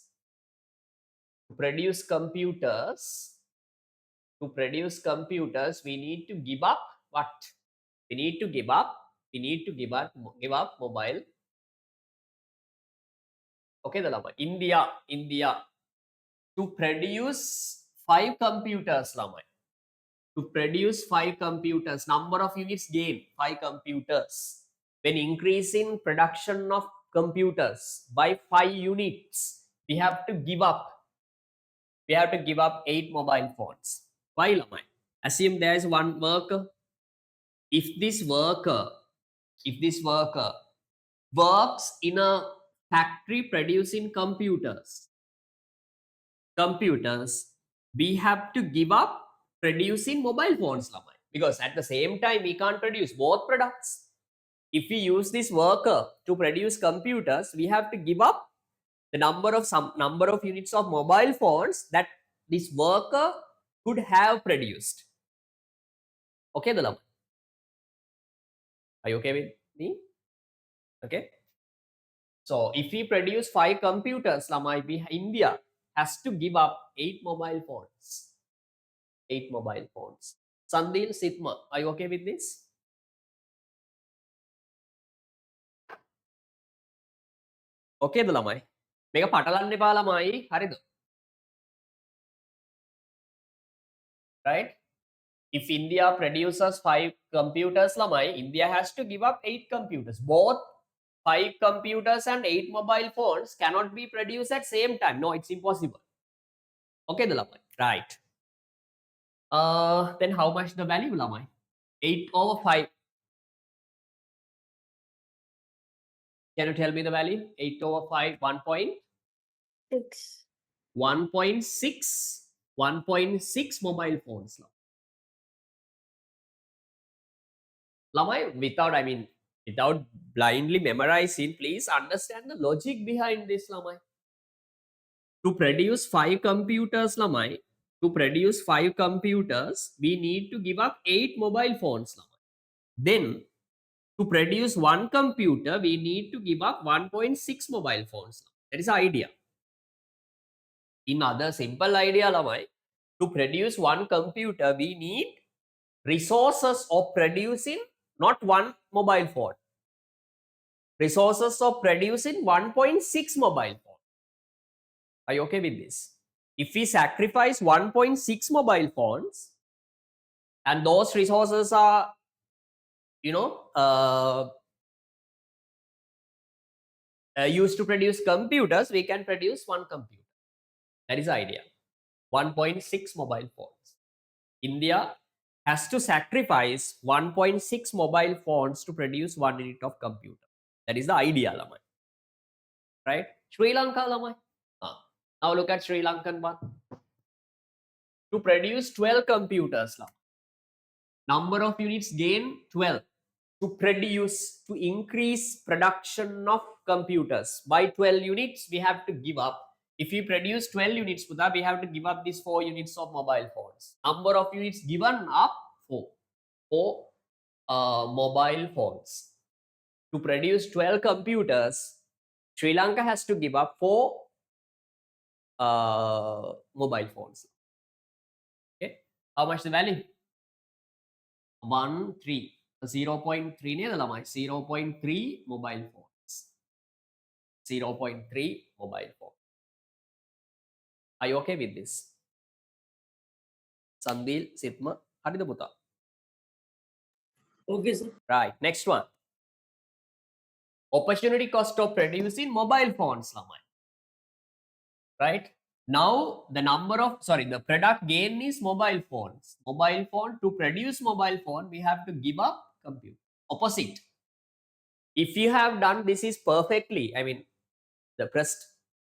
S1: we need to give up what? We need to give up mobile. Okay, the lamai. India. To produce 5 computers, lamai. To produce 5 computers, number of units gained 5 computers. When increasing production of computers by 5 units, we have to give up 8 mobile phones. Why, Lamai? Assume there is one worker. If this worker works in a factory producing computers, we have to give up producing mobile phones, Lamai, because at the same time we can't produce both products. if we use this worker to produce computers, we have to give up the number of units of mobile phones that this worker could have produced. Okay, the are you okay with me? Okay. So if we produce 5 computers, India has to give up 8 mobile phones. 8 mobile phones. Sandil, Sitma, are you okay with this? Okay, the lamai. Mega patalanne epa lamai. Harida. Right? If India produces 5 computers, lamai, India has to give up 8 computers. Both 5 computers and 8 mobile phones cannot be produced at same time. No, it's impossible. Okay, the lamai. Right. Then how much the value, lamai? 8 over 5. Can you tell me the value? 8 over 5,
S2: 6.
S1: 1.6, 1.6 mobile phones. Lamai, without blindly memorizing, please understand the logic behind this, Lamai. To produce 5 computers, Lamai, to produce 5 computers, we need to give up 8 mobile phones, Lamai. Then, to produce 1 computer, we need to give up 1.6 mobile phones. That is the idea. In other simple idea, Lamai, to produce 1 computer, we need resources of producing not 1 mobile phone. Resources of producing 1.6 mobile phone. Are you okay with this? If we sacrifice 1.6 mobile phones and those resources are, used to produce computers, we can produce 1 computer. That is the idea. 1.6 mobile phones. India has to sacrifice 1.6 mobile phones to produce 1 unit of computer. That is the idea, Lamai. Right? Sri Lanka, Lamai. Now look at Sri Lankan one. To produce 12 computers, number of units gain 12. To increase production of computers by 12 units, we have to give up. If we produce 12 units, we have to give up these 4 units of mobile phones. Number of units given up, 4. 4 mobile phones. To produce 12 computers, Sri Lanka has to give up 4 mobile phones. Okay, how much the value? 1, 3. 0.3 නේද ළමයි 0.3 mobile phones. 0.3 mobile phone. Are you okay with this? Sandil, Sitma, හරිද පුතා?
S3: Okay, sir.
S1: Right, next one. Opportunity cost of producing mobile phones, ළමයි. Right? Now the product gain is mobile phones. Mobile phone, to produce mobile phone, we have to give up computer. Opposite. If you have done this is perfectly, the pressed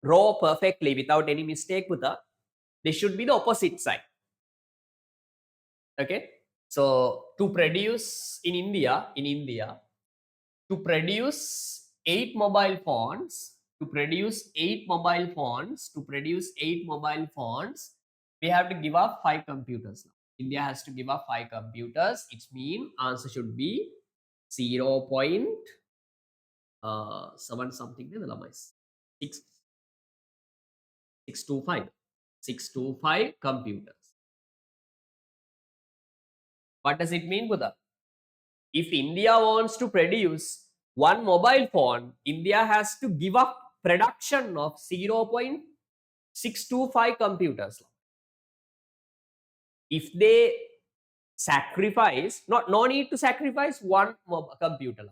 S1: row perfectly without any mistake, Buddha, this should be the opposite side. Okay. So to produce in India, to produce 8 mobile phones, we have to give up 5 computers. India has to give up 5 computers. It means answer should be 0.7 something. 625 computers. What does it mean, Buddha? If India wants to produce 1 mobile phone, India has to give up production of 0.625 computers. If they sacrifice, no need to sacrifice 1 computer.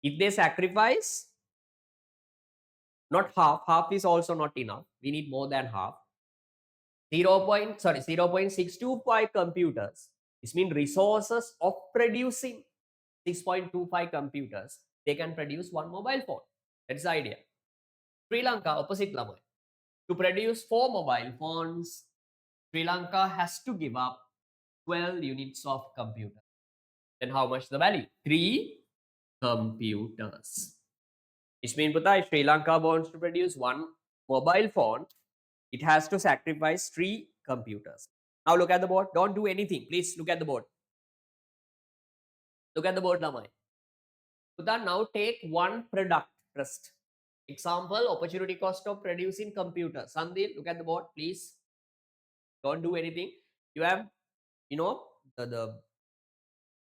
S1: If they sacrifice, not half is also not enough. We need more than half. 0.625 computers. This means resources of producing 6.25 computers. They can produce 1 mobile phone. That's the idea. Sri Lanka, opposite Lamai. To produce 4 mobile phones, Sri Lanka has to give up 12 units of computer. Then how much the value? 3 computers. Which means, if Sri Lanka wants to produce one mobile phone, it has to sacrifice 3 computers. Now look at the board. Don't do anything. Please look at the board. Look at the board, Lamai. Now take one product first. Example, opportunity cost of producing computer. Sandil, look at the board, please. Don't do anything. You have, the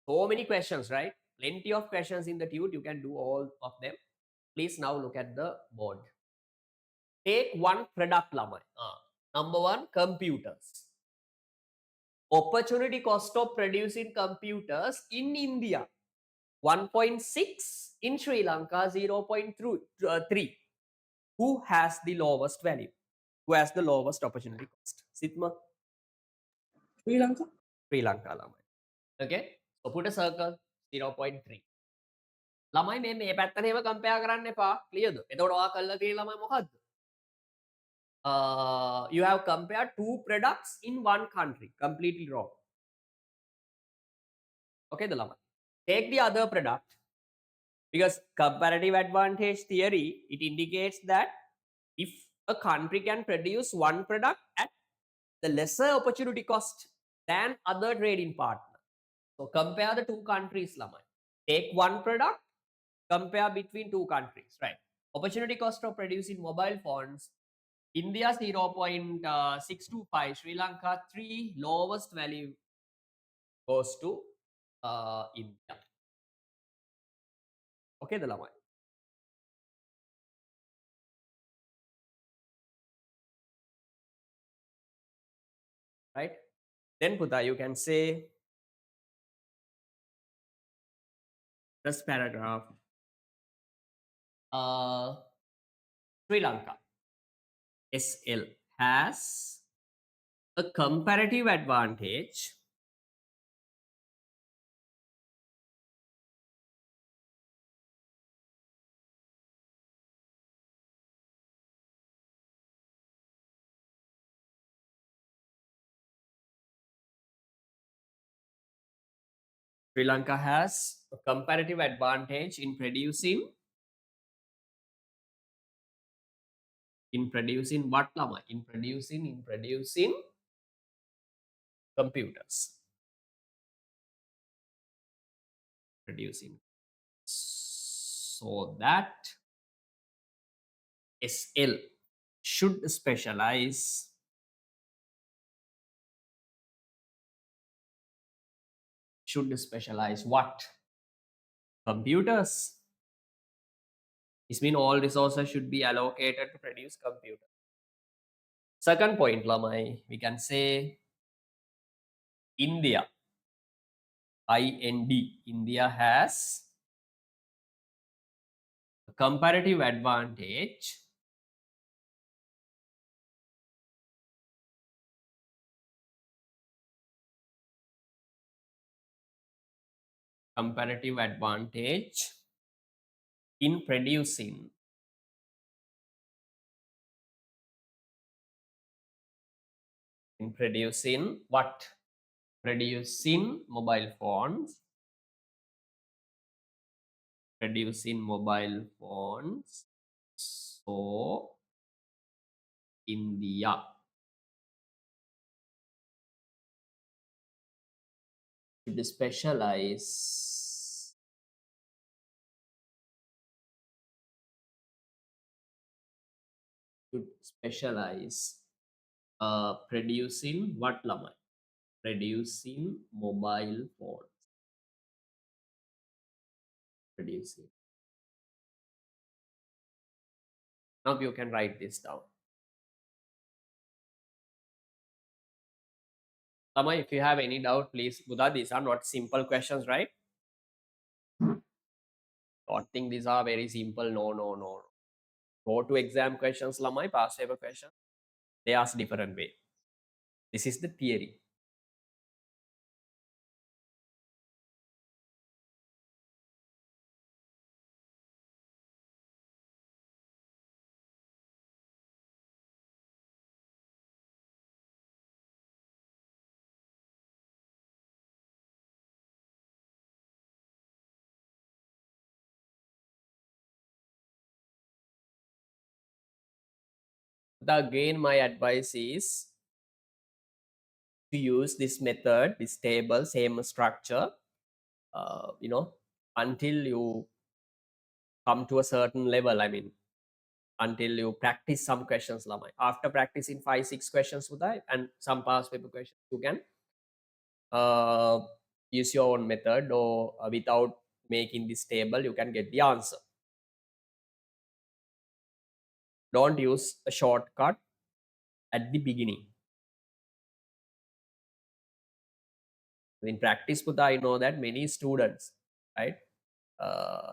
S1: so many questions, right? Plenty of questions in the tute. You can do all of them. Please now look at the board. Take one product, Lamai. Number 1, computers. Opportunity cost of producing computers in India, 1.6, in Sri Lanka, 0.3. Who has the lowest value? Who has the lowest opportunity cost? Sitma?
S3: Sri Lanka.
S1: Sri Lanka, Lamai. Okay? So put a circle, 0.3. ළමයි මේ පැත්තට එහෙම compare කරන්න එපා. ක්ලියර්ද? එතකොට ඔයා කළා තියෙන ළමයි මොකද්ද? You have compared 2 products in one country. Completely wrong. Okay, the ළමයි. Take the other product. Because comparative advantage theory, it indicates that if a country can produce one product at the lesser opportunity cost than other trading partner. So compare the 2 countries, Lamai. Take one product, compare between 2 countries, right? Opportunity cost of producing mobile phones, India 0.625, Sri Lanka 3, lowest value goes to India. Okay, the Lamai. Right? Then Putta, you can say this paragraph. Sri Lanka SL has a comparative advantage Sri Lanka has a comparative advantage in producing what, Lama? In producing computers. Producing. So that SL should specialize what? Computers. This means all resources should be allocated to produce computers. Second point, Lamai, we can say India. IND. India has a comparative advantage in producing what? Producing mobile phones. So India should specialize producing what, Lama? Producing mobile phones. Producing. Now you can write this down. Lama, if you have any doubt, please, Buddha, these are not simple questions, right? Don't think these are very simple. No. Go to exam questions, Lama, past paper question. They ask different way. This is the theory. Again, my advice is to use this method, this table, same structure, until you come to a certain level. I mean, until you practice some questions, Lamai. After practicing 5-6 questions with that and some past paper questions, you can uh, use your own method, or without making this table, you can get the answer. Don't use a shortcut at the beginning. In practice, Buddha, I know that many students, right,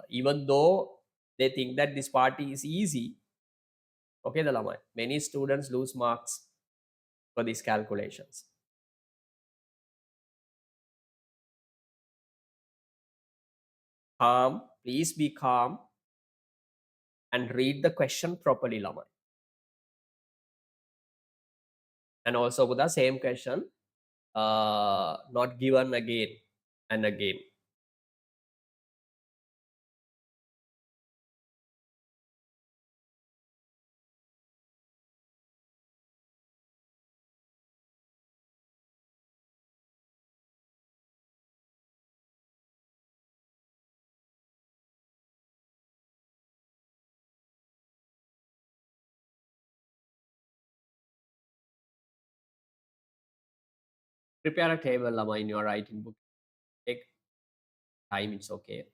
S1: even though they think that this party is easy, okay, the Lamai, many students lose marks for these calculations. Calm, please be calm and read the question properly, Lamai. And also with the same question, not given again and again. Prepare a table, Lamai, in your writing book. Take time, it's okay.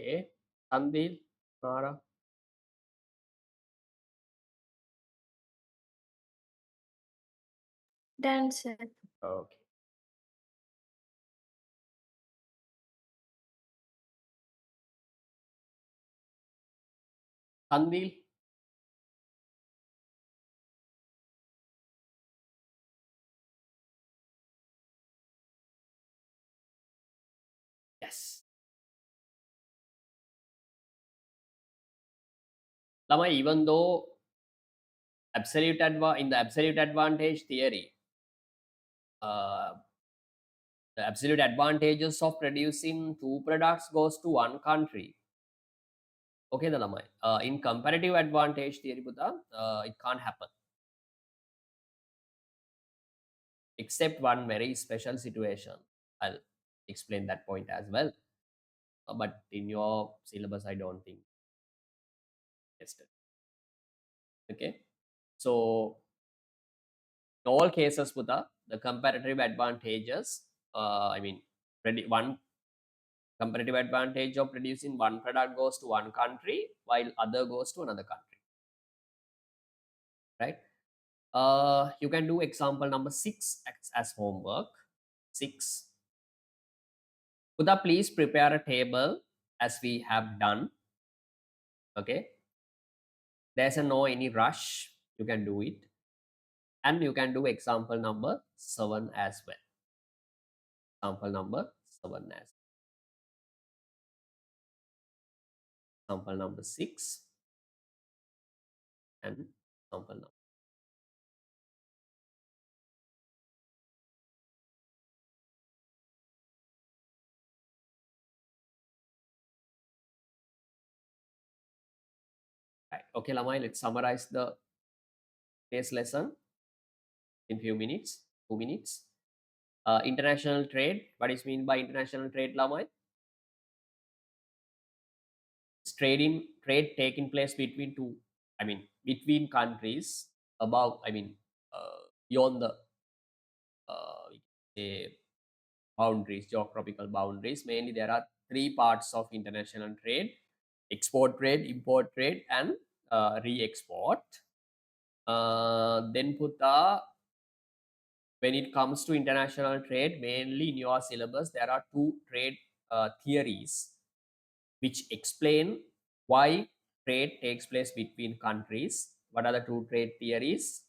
S1: Okay. Sandil, Mara.
S2: Done, sir.
S1: Okay. Sandil. Yes. Lama, even though in the absolute advantage theory, the absolute advantages of producing two products goes to one country. Okay, the Lamai. In comparative advantage theory, it can't happen. Except one very special situation. I'll explain that point as well. But in your syllabus, I don't think tested. Okay. So in all cases, the comparative advantages, one comparative advantage of producing one product goes to one country while other goes to another country, right? You can do example number 6 as homework. 6. Buddha, please prepare a table as we have done. Okay. There's no any rush. You can do it. And you can do example number 7 as well. Example number 7 as example number 6 and example number. Right. Okay, Lamai, let's summarize the today's lesson in few minutes, 2 minutes. International trade. What is mean by international trade, Lamai? It's trade taking place between between countries above, beyond the say boundaries, geographical boundaries. Mainly, there are 3 parts of international trade: export trade, import trade, and re-export. Then when it comes to international trade, mainly in your syllabus, there are 2 trade theories which explain why trade takes place between countries. What are the 2 trade theories?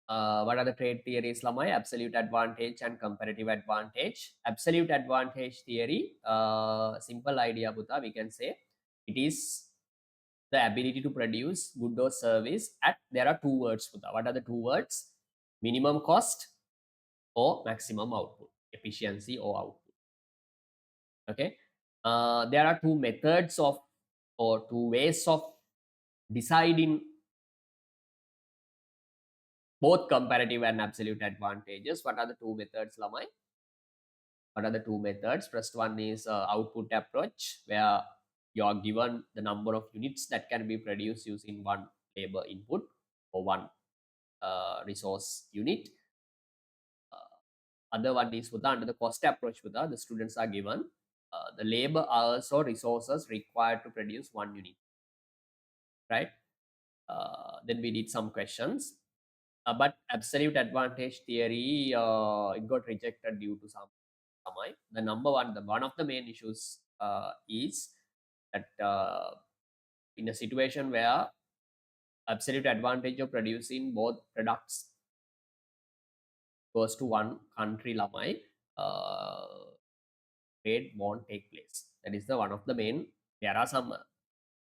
S1: What are the trade theories, Lamai? Absolute advantage and comparative advantage. Absolute advantage theory, simple idea, Buddha, we can say it is the ability to produce good or service at, there are 2 words, Buddha. What are the 2 words? Minimum cost or maximum output, efficiency or output. Okay. There are 2 methods of, or 2 ways of deciding both comparative and absolute advantages. What are the 2 methods, Lamai? What are the 2 methods? First one is output approach, where you are given the number of units that can be produced using one labor input or one resource unit. Other one is under the cost approach. The students are given the labor hours or resources required to produce one unit, right? Then we did some questions. But absolute advantage theory, it got rejected due to some. The one of the main issues is that in a situation where absolute advantage of producing both products goes to one country, Lamai, trade won't take place. That is the one of the main. There are some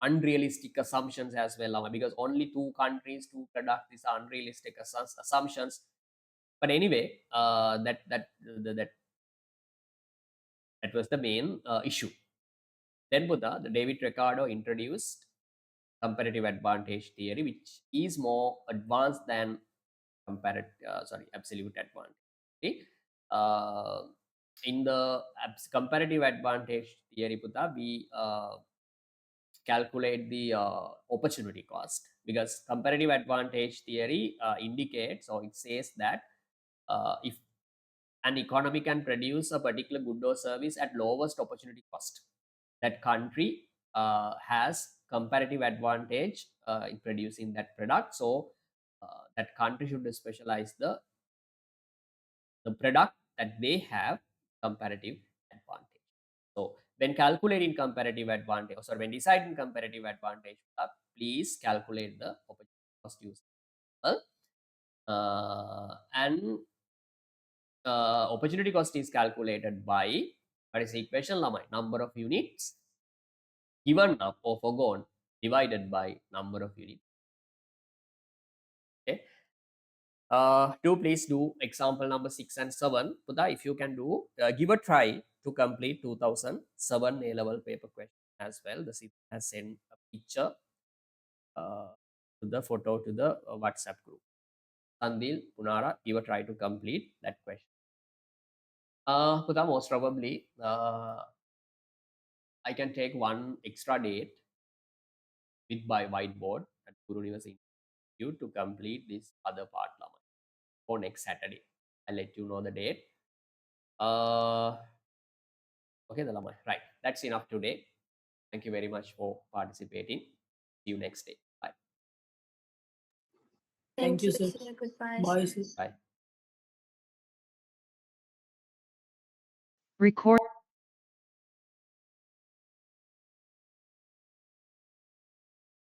S1: unrealistic assumptions as well, Lamai, because only 2 countries, 2 products. These are unrealistic assumptions. But anyway, that was the main issue. Then Buddha, the David Ricardo introduced comparative advantage theory, which is more advanced than absolute advantage. Okay? In the comparative advantage theory, Buddha, we calculate the opportunity cost, because comparative advantage theory indicates, or it says that if an economy can produce a particular good or service at lowest opportunity cost, that country has comparative advantage in producing that product. So that country should specialize the product that they have comparative advantage. So when calculating comparative advantage, or sorry, when deciding comparative advantage, please calculate the opportunity cost using and opportunity cost is calculated by, what is the equation, Lamai? Number of units given up or forgone divided by number of units. Okay. Do please do example number 6 and 7. Puta, if you can do, give a try to complete 2007 A-level paper question as well. The Sisira has sent a picture to the photo to the WhatsApp group. Sandil, Punara, give a try to complete that question. Puta, most probably, I can take one extra date with my whiteboard at Guru University to complete this other part, Lama, for next Saturday. I'll let you know the date. Okay, the Lama. Right. That's enough today. Thank you very much for participating. See you next day. Bye.
S3: Thank you, sir.
S2: Sir. Goodbye.
S3: Bye, sir.
S1: Bye.
S4: Record.